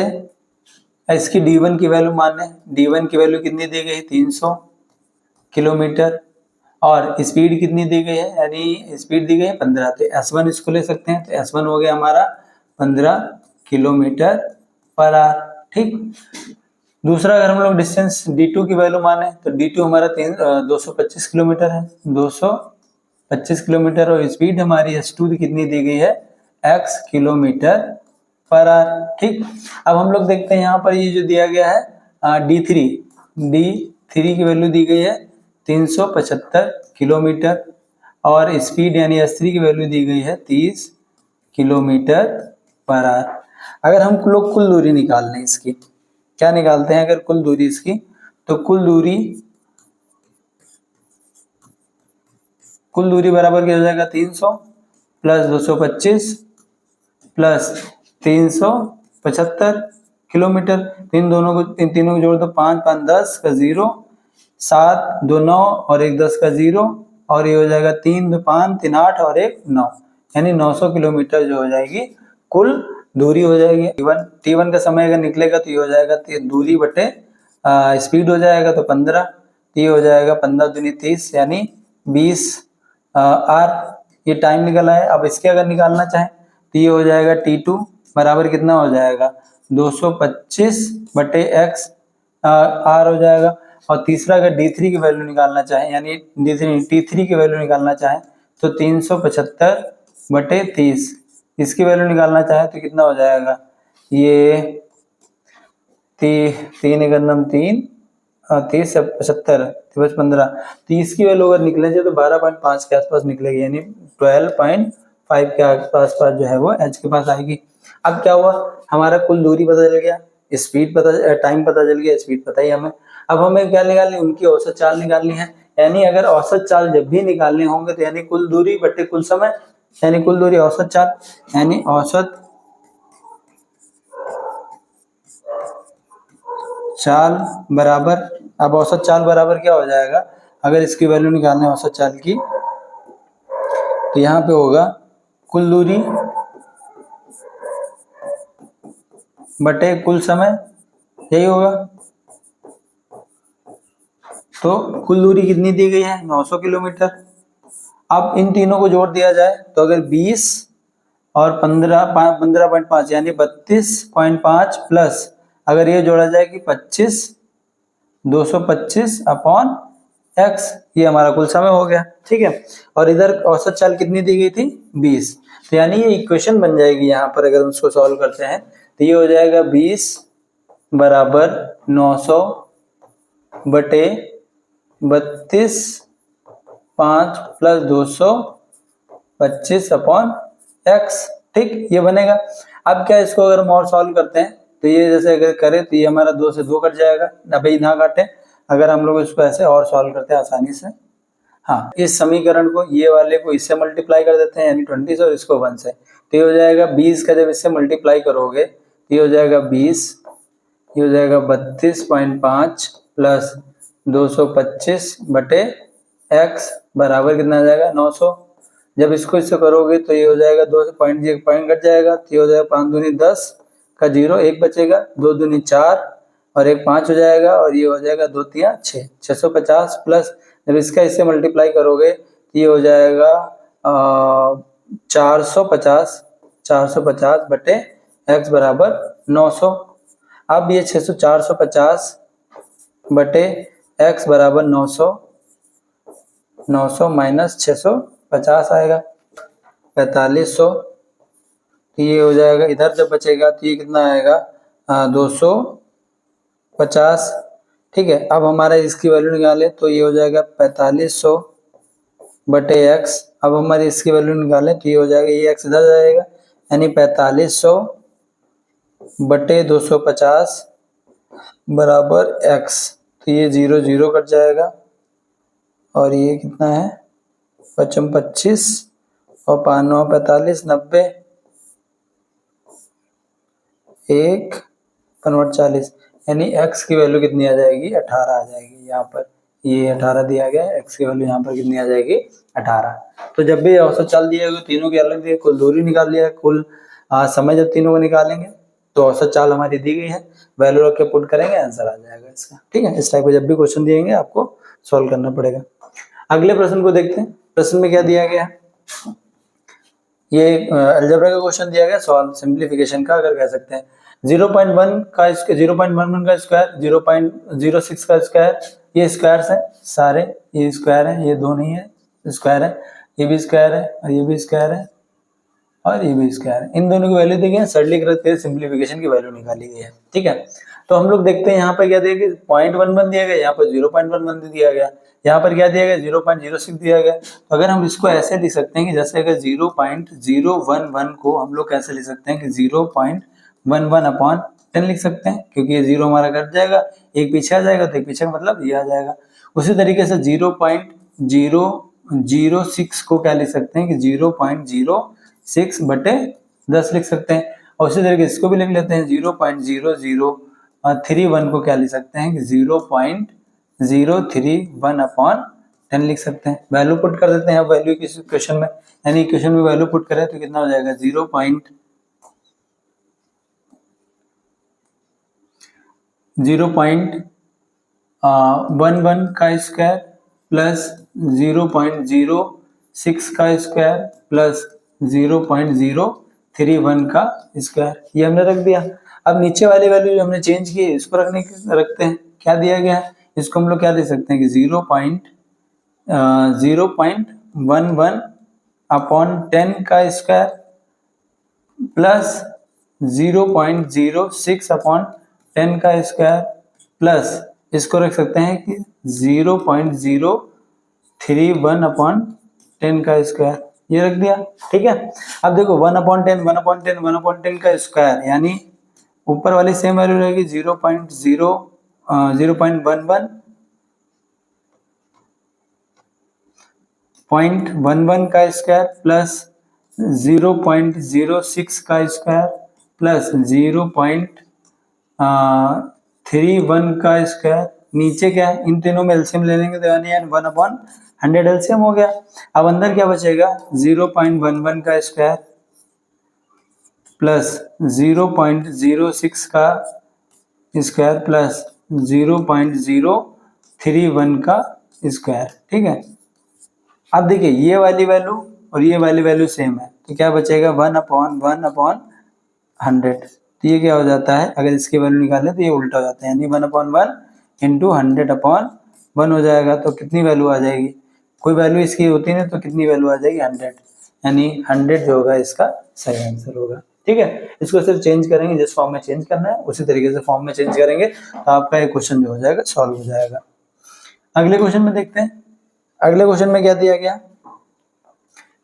इसकी d1 की वैल्यू माने, d1 की वैल्यू कितनी दी गई, 300 किलोमीटर और स्पीड कितनी दी गई है, यानी स्पीड दी गई है 15। तो S1 इसको ले सकते हैं, तो S1 हो गया हमारा 15 किलोमीटर पर आवर। ठीक, दूसरा अगर हम लोग डिस्टेंस d2 की वैल्यू माने तो d2 हमारा 225 किलोमीटर है, 225 किलोमीटर और स्पीड हमारी S2 कितनी दी गई है, x किलोमीटर पर आवर। ठीक, अब हम लोग देखते हैं यहाँ पर ये जो दिया गया है d3 की वैल्यू दी गई है 375 किलोमीटर और स्पीड यानी S3 की वैल्यू दी गई है 30 किलोमीटर पर आवर। अगर हम लोग कुल दूरी निकाल लें इसकी, क्या निकालते हैं, अगर कुल दूरी इसकी, तो कुल दूरी बराबर क्या हो जाएगा, 300 प्लस 225 प्लस 375 किलोमीटर। इन तीनों को जोड़ दो, 5 5 10 का 0, 7 2 9 और 1 10 का 0 और ये हो जाएगा 3 2 5 3 8 और 1 9, यानी 900 किलोमीटर जो हो जाएगी कुल दूरी हो जाएगी। T1 का समय अगर निकलेगा तो ये हो जाएगा दूरी बटे स्पीड हो जाएगा तो 15, ये हो जाएगा 15 दूनी 30 यानी 20 आर। ये टाइम निकला है। अब इसके अगर निकालना चाहें तो ये हो जाएगा T2 बराबर कितना हो जाएगा, 225/x आर हो जाएगा। और तीसरा अगर D3 की वैल्यू निकालना चाहें यानी T3 की वैल्यू निकालना चाहें तो 375/30, इसकी वैल्यू निकालना चाहे तो कितना हो जाएगा, ये 3 30 75 15, 30 की वैल्यू अगर निकले तो 12.5 के आसपास निकलेगी, यानी 12.5 के आसपास जो है वो h के पास आएगी। अब क्या हुआ, हमारा कुल दूरी पता चल गया, स्पीड पता, टाइम पता चल गया, स्पीड पता ही हमें। अब हमें क्या निकालनी, उनकी औसत चाल निकालनी है। यानी अगर औसत चाल जब भी निकालने होंगे तो यानी कुल दूरी बटे कुल समय, यानी कुल दूरी औसत चाल, यानी औसत चाल बराबर, अब औसत चाल बराबर क्या हो जाएगा, अगर इसकी वैल्यू निकालने औसत चाल की तो यहाँ पे होगा कुल दूरी बटे कुल समय, यही होगा। तो कुल दूरी कितनी दी गई है, 900 किलोमीटर। अब इन तीनों को जोड़ दिया जाए तो अगर 20 और 15.5 यानी 32.5 प्लस अगर ये जोड़ा जाए कि 25 225 अपॉन x ये हमारा कुल समय हो गया, ठीक है। और इधर औसत चाल कितनी दी गई थी, 20। तो यानी ये इक्वेशन बन जाएगी यहाँ पर, अगर हम उसको सॉल्व करते हैं तो ये हो जाएगा 20 बराबर 900 बटे 32 5 प्लस 225 अपॉन x, ठीक, ये बनेगा। अब क्या इसको अगर हम और सॉल्व करते हैं तो ये जैसे अगर करें तो ये हमारा 2 से 2 कट जाएगा, ना भाई ना काटे। अगर हम लोग इसको ऐसे और सॉल्व करते हैं आसानी से, हाँ, इस समीकरण को ये वाले को इससे मल्टीप्लाई कर देते हैं यानी 20 से, और इसको 1 से, तो ये हो जाएगा 20 का जब इससे मल्टीप्लाई करोगे तो ये हो जाएगा 20, ये हो जाएगा 32.5 प्लस 225 बटे x बराबर कितना आ जाएगा 900। जब इसको इससे करोगे तो ये हो जाएगा 2 से पॉइंट कट जाएगा, तो ये हो जाएगा 5 दूनी 10 का 0, 1 बचेगा, 2 दूनी 4 और 1 5 हो जाएगा, और ये हो जाएगा 2 तिया 6, 650 प्लस जब इसका इससे मल्टीप्लाई करोगे तो ये हो जाएगा 450 बटे x बराबर 900। अब ये 450 बटे x बराबर 900 माइनस 650 आएगा 4500। तो ये हो जाएगा, इधर जब बचेगा तो ये कितना आएगा 250, ठीक है। अब हमारा इसकी वैल्यू निकाले तो ये हो जाएगा 4500 बटे x। अब हमारी इसकी वैल्यू निकालें तो ये हो जाएगा, ये x इधर जाएगा यानी 4500 बटे 250 बराबर x, तो ये 0 0 कट जाएगा, और ये कितना है 55 25 और 5 9 45 90, 1 कन्वर्ट 40, यानी x की वैल्यू कितनी आ जाएगी 18 आ जाएगी। यहाँ पर ये 18 दिया गया है, x की वैल्यू यहाँ पर कितनी आ जाएगी 18। तो जब भी औसत चाल दिया गया तीनों के अलग दिए, कुल दूरी निकाल लिया, कुल समय जब तीनों को निकालेंगे तो औसत चाल हमारी दी गई है, वैल्यू रख के पुट करेंगे आंसर आ जाएगा इसका, ठीक है। इस टाइप का जब भी क्वेश्चन दिएंगे आपको सॉल्व करना पड़ेगा। अगले प्रश्न को देखते हैं। प्रश्न में क्या दिया गया, ये अलजेब्रा का क्वेश्चन दिया गया, सॉल्व सिंप्लीफिकेशन का अगर कह सकते हैं। 0.1 का 0.11 का स्क्वायर, 0.06 का स्क्वायर, ये स्क्वायर्स है सारे, ये स्क्वायर है, ये दो नहीं है स्क्वायर है, ये भी स्क्वायर है और ये भी स्क्वायर है और ये भी स्क्वायर है। इन दोनों की वैल्यू दी गई है, सरलीकृत करके सिंप्लीफिकेशन की वैल्यू निकाली गई है, ठीक है। तो हम लोग देखते हैं यहाँ पर क्या दिया गया, 0.11 दिया गया, यहाँ पर 0.11 दिया गया, यहाँ पर क्या दिया गया 0.06 दिया गया। तो अगर हम इसको ऐसे लिख सकते हैं कि जैसे अगर 0.011 को हम लोग कैसे लिख सकते हैं कि 0.11 अपॉन 10 लिख सकते हैं, क्योंकि ये 0 हमारा कट जाएगा, एक पीछे आ जाएगा तो एक पीछे का मतलब ये आ जाएगा। उसी तरीके से 0.006 को क्या लिख सकते हैं कि 0.06 बटे 10 लिख सकते हैं, और उसी तरीके इसको भी लिख लेते हैं 0.0031 को क्या लिख सकते हैं कि 0.031 अपॉन 10 लिख सकते हैं। वैल्यू पुट कर देते हैं वैल्यू किस क्वेश्चन में, यानी इक्वेशन में वैल्यू पुट करें तो कितना हो जाएगा 0.11 का स्क्वायर प्लस 0.06 का स्क्वायर प्लस 0.031 का स्क्वायर, ये हमने रख दिया। अब नीचे वाली वैल्यू जो हमने चेंज की है इसको रखते हैं, क्या दिया गया है इसको हम लोग क्या दे सकते हैं कि 0.11 अपॉन 10 का स्क्वायर प्लस 0.06 अपॉन 10 का स्क्वायर प्लस इसको रख सकते हैं कि 0.031 अपॉन 10 का स्क्वायर, ये रख दिया, ठीक है। अब देखो 1/10 का स्क्वायर, यानी ऊपर वाली सेम वैल्यू रहेगी 0.11 का स्क्वायर प्लस 0.06 का स्क्वायर प्लस 0.31 का स्क्वायर। नीचे क्या है, इन तीनों में एलसीएम ले लेंगे तो यानी 1/100 एलसीएम हो गया। अब अंदर क्या बचेगा 0.11 का स्क्वायर प्लस 0.06 का स्क्वायर प्लस 0.031 का स्क्वायर, ठीक है। अब देखिए ये वाली वैल्यू और ये वाली वैल्यू सेम है, तो क्या बचेगा 1/100। तो ये क्या हो जाता है, अगर इसकी वैल्यू निकालें तो ये उल्टा हो जाता है, यानी 1/1 इंटू 100 अपॉन 1 हो जाएगा तो कितनी वैल्यू आ जाएगी, कोई वैल्यू इसकी होती नहीं तो कितनी वैल्यू आ जाएगी 100, यानी 100 जो होगा इसका सही आंसर होगा। ठीक है, इसको सिर्फ चेंज करेंगे, जिस फॉर्म में चेंज करना है उसी तरीके से फॉर्म में चेंज करेंगे तो आपका ये क्वेश्चन जो हो जाएगा सॉल्व हो जाएगा। अगले क्वेश्चन में देखते हैं। अगले क्वेश्चन में क्या दिया गया,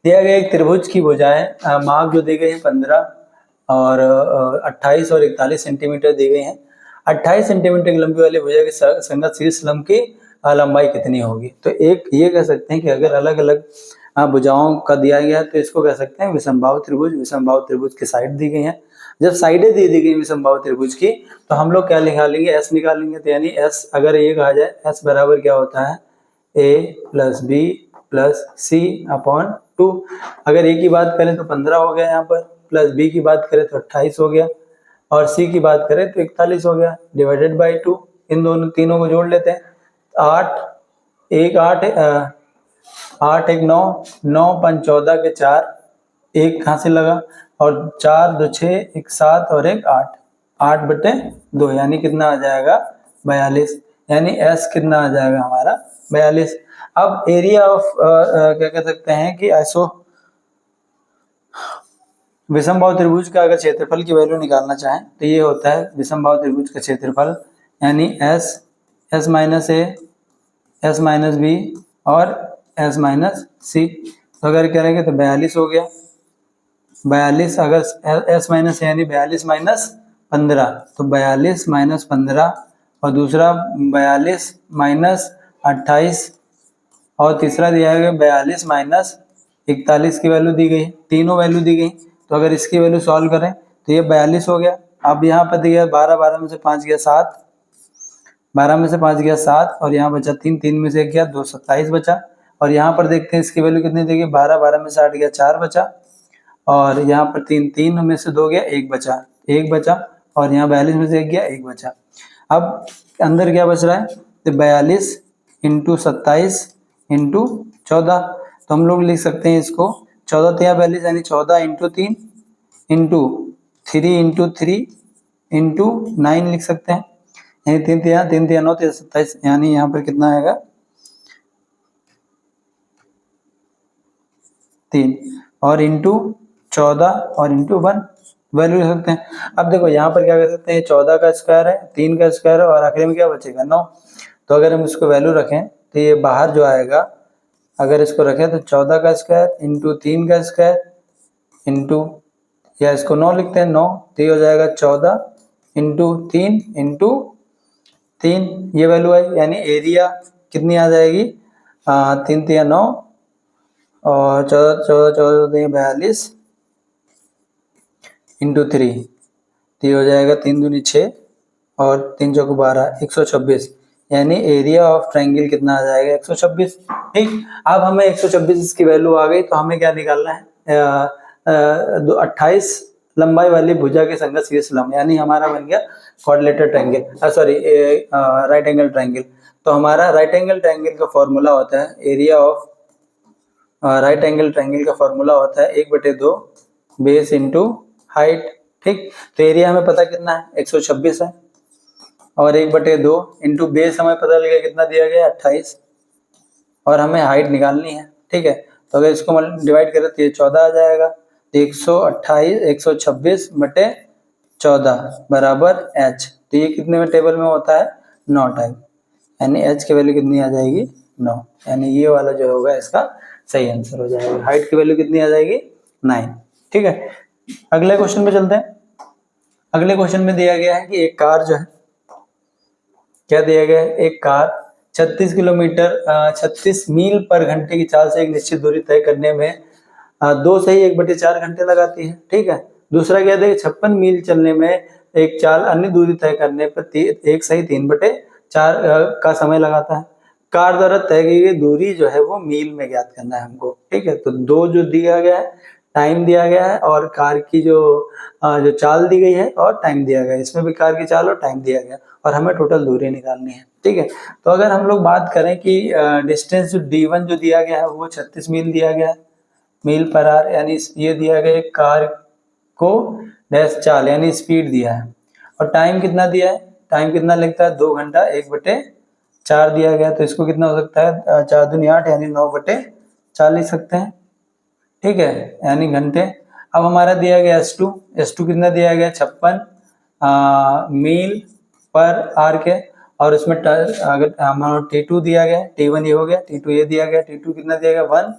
दिया गया एक त्रिभुज की भुजाएं माप जो दी गई है 15 और 28 और 41 सेंटीमीटर दी गई है। 28 सेंटीमीटर की लंबी वाली भुजा की संगत शीर्ष लंब की लंबाई कितनी होगी। तो एक ये कह सकते हैं कि अगर अलग अलग भुजाओं का दिया गया तो इसको कह सकते हैं विषमबाहु त्रिभुज। विषमबाहु त्रिभुज की साइड दी गई है, जब साइडें दे दी गई विषमबाहु त्रिभुज की तो हम लोग क्या निकालेंगे, एस निकालेंगे। तो यानी एस अगर ये कहा जाए, एस बराबर क्या होता है, ए प्लस बी प्लस सी अपॉन 2। अगर ए की बात करें तो 15 हो गया यहाँ पर, प्लस बी की बात करें तो 28 हो गया और सी की बात करें तो 41 हो गया, डिवाइडेड बाई 2। इन दोनों तीनों को जोड़ लेते हैं, 8 एक 8 8 एक 9, 9 5 14 के 4, एक कहाँ से लगा और 4 2 6 एक 7 और एक 8, 8 बटे 2 यानी कितना आ जाएगा 42, यानी एस कितना आ जाएगा हमारा 42। अब एरिया ऑफ क्या कह सकते हैं कि आइसो विषमबाहु त्रिभुज का अगर क्षेत्रफल की वैल्यू निकालना चाहें तो ये होता है विषमबाहु त्रिभुज का क्षेत्रफल, यानी एस, एस माइनस ए, एस माइनस बी और एस माइनस सी। तो अगर करेंगे तो 42 हो गया, 42 अगर एस माइनस यानी 42 माइनस 15 तो 42 माइनस 15 और दूसरा 42 माइनस 28 और तीसरा दिया गया 42 माइनस 41 की वैल्यू दी गई, तीनों वैल्यू दी गई। तो अगर इसकी वैल्यू सॉल्व करें तो ये 42 हो गया। अब यहाँ पर दिया 12, 12 में से 5 गया 7, 12 में से 5 गया 7 और यहाँ बचा 3, 3 में से 1 गया 2, 27 बचा। और यहाँ पर देखते हैं इसकी वैल्यू कितनी देगी, 12, 12 में से 8 गया 4 बचा और यहाँ पर 3, 3 में से 2 गया 1 बचा, 1 बचा और यहाँ 42 में से 1 गया 1 बचा। अब अंदर क्या बच रहा है, तो 42 इंटू 27 इंटू 14। तो हम लोग लिख सकते हैं इसको 14 3 42 यानी 14 इंटू 3 इंटू 3 इंटू 3 इंटू 9 लिख सकते हैं, यानी 3 3 3 9 27, यानी यहाँ पर कितना आएगा 3 और इंटू 14 और इंटू 1 वैल्यू लिख सकते हैं। अब देखो यहाँ पर क्या कर सकते हैं, 14 का स्क्वायर है, 3 का स्क्वायर है और आखिरी में क्या बचेगा 9। तो अगर हम इसको वैल्यू रखें तो ये बाहर जो आएगा, अगर इसको रखें तो 14 का स्क्वायर इंटू 3 का स्क्वायर इंटू, या इसको 9 लिखते हैं 9, तो ये हो जाएगा 14 इंटू 3 इंटू 3, ये वैल्यू आई, यानी एरिया कितनी आ जाएगी 3 3 9 और 14 14 14 42 इंटू 3, तो ये हो जाएगा 3 दूनी 6 और 3 चौको 12, 126, यानी एरिया ऑफ ट्रायंगल कितना आ जाएगा 126। ठीक, अब हमें 126 की वैल्यू आ गई तो हमें क्या निकालना है, 28 लंबाई वाली भुजा के संगत शीर्ष लंब, यानी हमारा बन गया quadrilateral triangle, sorry right angle triangle. तो हमारा राइट एंगल ट्रायंगल का फॉर्मूला होता है, area of right angle triangle का फॉर्मूला होता है 1/2 बेस इंटू हाइट। ठीक, तो एरिया हमें पता कितना है 126 है और 1/2 इंटू बेस हमें पता लगा कितना दिया गया 28 और हमें हाइट निकालनी है। ठीक है, तो अगर इसको डिवाइड करें तो ये 14 आ जाएगा, तो 128 126/14 बराबर h। तो ये कितने में टेबल में होता है 9 टाइम, यानी h की वैल्यू कितनी आ जाएगी 9, यानी ये वाला जो होगा इसका सही आंसर हो जाएगा। हाइट की वैल्यू कितनी आ जाएगी 9। ठीक है, अगले क्वेश्चन पे चलते हैं। अगले क्वेश्चन में दिया गया है कि एक कार जो है, क्या दिया गया है, एक कार 36 किलोमीटर 36 मील पर घंटे की चाल से एक निश्चित दूरी तय करने में 2 सही 1/4 घंटे लगाती है। ठीक है, दूसरा क्या है 56 मील चलने में एक चाल अन्य दूरी तय करने पर 1 सही 3/4 का समय लगाता है। कार द्वारा तय की गई दूरी जो है वो मील में ज्ञात करना है हमको। ठीक है, तो 2 जो दिया गया है, टाइम दिया गया है और कार की जो चाल दी गई है और टाइम दिया गया है, इसमें भी कार की चाल और टाइम दिया गया और हमें टोटल दूरी निकालनी है। ठीक है, तो अगर हम लोग बात करें कि डिस्टेंस जो d1 जो दिया गया है वो 36 मील दिया गया है, मील पर आवर, यानी ये दिया गया है कार को डैश चाल यानी स्पीड दिया है और टाइम कितना दिया है, टाइम कितना लगता है 2 घंटा 1/4 4 दिया गया तो इसको कितना हो सकता है 4 दूनी 8 यानी 9/4 लिख सकते हैं, ठीक है, यानी घंटे। अब हमारा दिया गया S2 कितना दिया गया 56 मील पर आर के, और उसमें अगर हमारा T2 दिया गया, T1 ये हो गया, T2 ये दिया गया, T2 कितना दिया गया 1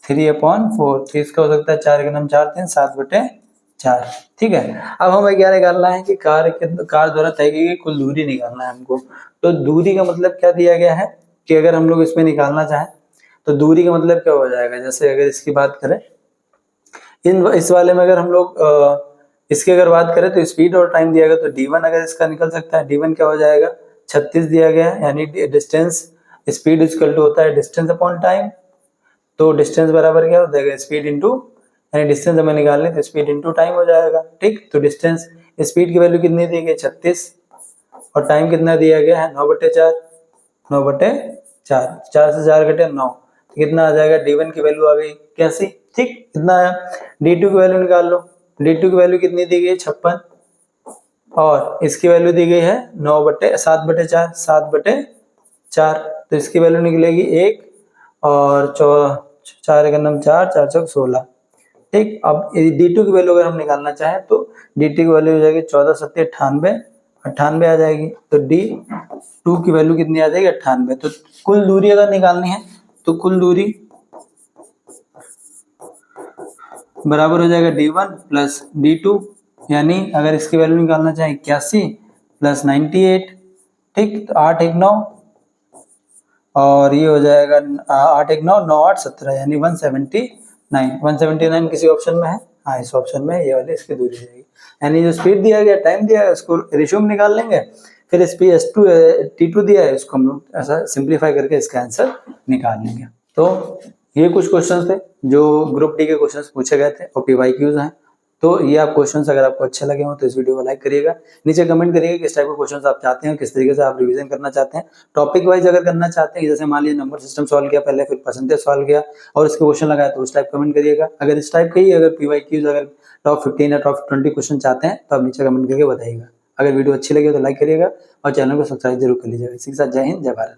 3/4, तो इसका हो सकता है 4 के नाम 4 3 7/4, ठीक है। अब हमें क्या निकालना है कि कार द्वारा तय की गई कुल दूरी निकालना है हमको। तो दूरी का मतलब क्या दिया गया है कि अगर हम लोग इसमें निकालना चाहें तो दूरी का मतलब क्या हो जाएगा, जैसे अगर इसकी बात करें इस वाले में, अगर हम लोग इसकी अगर बात करें तो स्पीड और टाइम दिया गया, तो D1 अगर इसका निकल सकता है, D1 क्या हो जाएगा 36 दिया गया है, यानी डिस्टेंस स्पीड इक्वल टू होता है डिस्टेंस अपॉन टाइम, तो डिस्टेंस बराबर क्या हो जाएगा स्पीड इंटू, यानी डिस्टेंस हमें निकालने तो स्पीड इंटू टाइम हो जाएगा, ठीक। तो डिस्टेंस स्पीड की वैल्यू कितनी दी गई 36 और टाइम कितना दिया गया है 9/4, 4 से 4 घटे 9, तो कितना आ जाएगा D1 की वैल्यू आ गई 81, ठीक। कितना आया, D2 की वैल्यू निकाल लो, D2 की वैल्यू कितनी दी गई है 56 और इसकी वैल्यू दी गई है 7/4, तो इसकी वैल्यू निकलेगी 1 और 4 का नाम 4 4 चौक 16, ठीक। अब D2 की वैल्यू अगर हम निकालना चाहें तो D2 की वैल्यू हो जाएगी 14 7 98 आ जाएगी, तो D2 की वैल्यू कितनी आ जाएगी 98। तो कुल दूरी अगर निकालनी है तो कुल दूरी बराबर हो जाएगा D1 प्लस D2, यानी अगर इसकी वैल्यू निकालना चाहें 81 प्लस 98, ठीक। तो 8 1 9 और ये हो जाएगा 8 1 9 9 8 17, यानी 179 किसी ऑप्शन में है, हाँ इस ऑप्शन में ये वाली इसकी दूरी जाएगी। यानी जो स्पीड दिया गया टाइम दिया है उसको रेशियो में निकाल लेंगे, फिर स्पीड S2 T2 दिया है उसको हम लोग ऐसा सिंप्लीफाई करके इसका आंसर निकाल लेंगे। तो ये कुछ क्वेश्चंस थे जो ग्रुप डी के क्वेश्चंस पूछे गए थे और PYQs हैं। तो ये आप क्वेश्चंस अगर आपको अच्छे लगे हो तो इस वीडियो को लाइक करिएगा, नीचे कमेंट करिएगा किस टाइप के क्वेश्चंस आप चाहते हैं, किस तरीके से आप रिवीजन करना चाहते हैं, टॉपिक वाइज अगर करना चाहते हैं, जैसे मान लीजिए नंबर सिस्टम सॉल्व किया पहले, फिर परसेंटेज सॉल्व किया और इसके क्वेश्चन लगाया, तो उस टाइप कमेंट करिएगा। अगर इस टाइप के ही अगर PYQs अगर टॉप 15 या टॉप 20 क्वेश्चन चाहते हैं तो आप नीचे कमेंट करके बताइएगा। अगर वीडियो अच्छी लगी तो लाइक करिएगा और चैनल को सब्सक्राइब जरूर कर लीजिएगा। इसी के साथ जय हिंद जय भारत।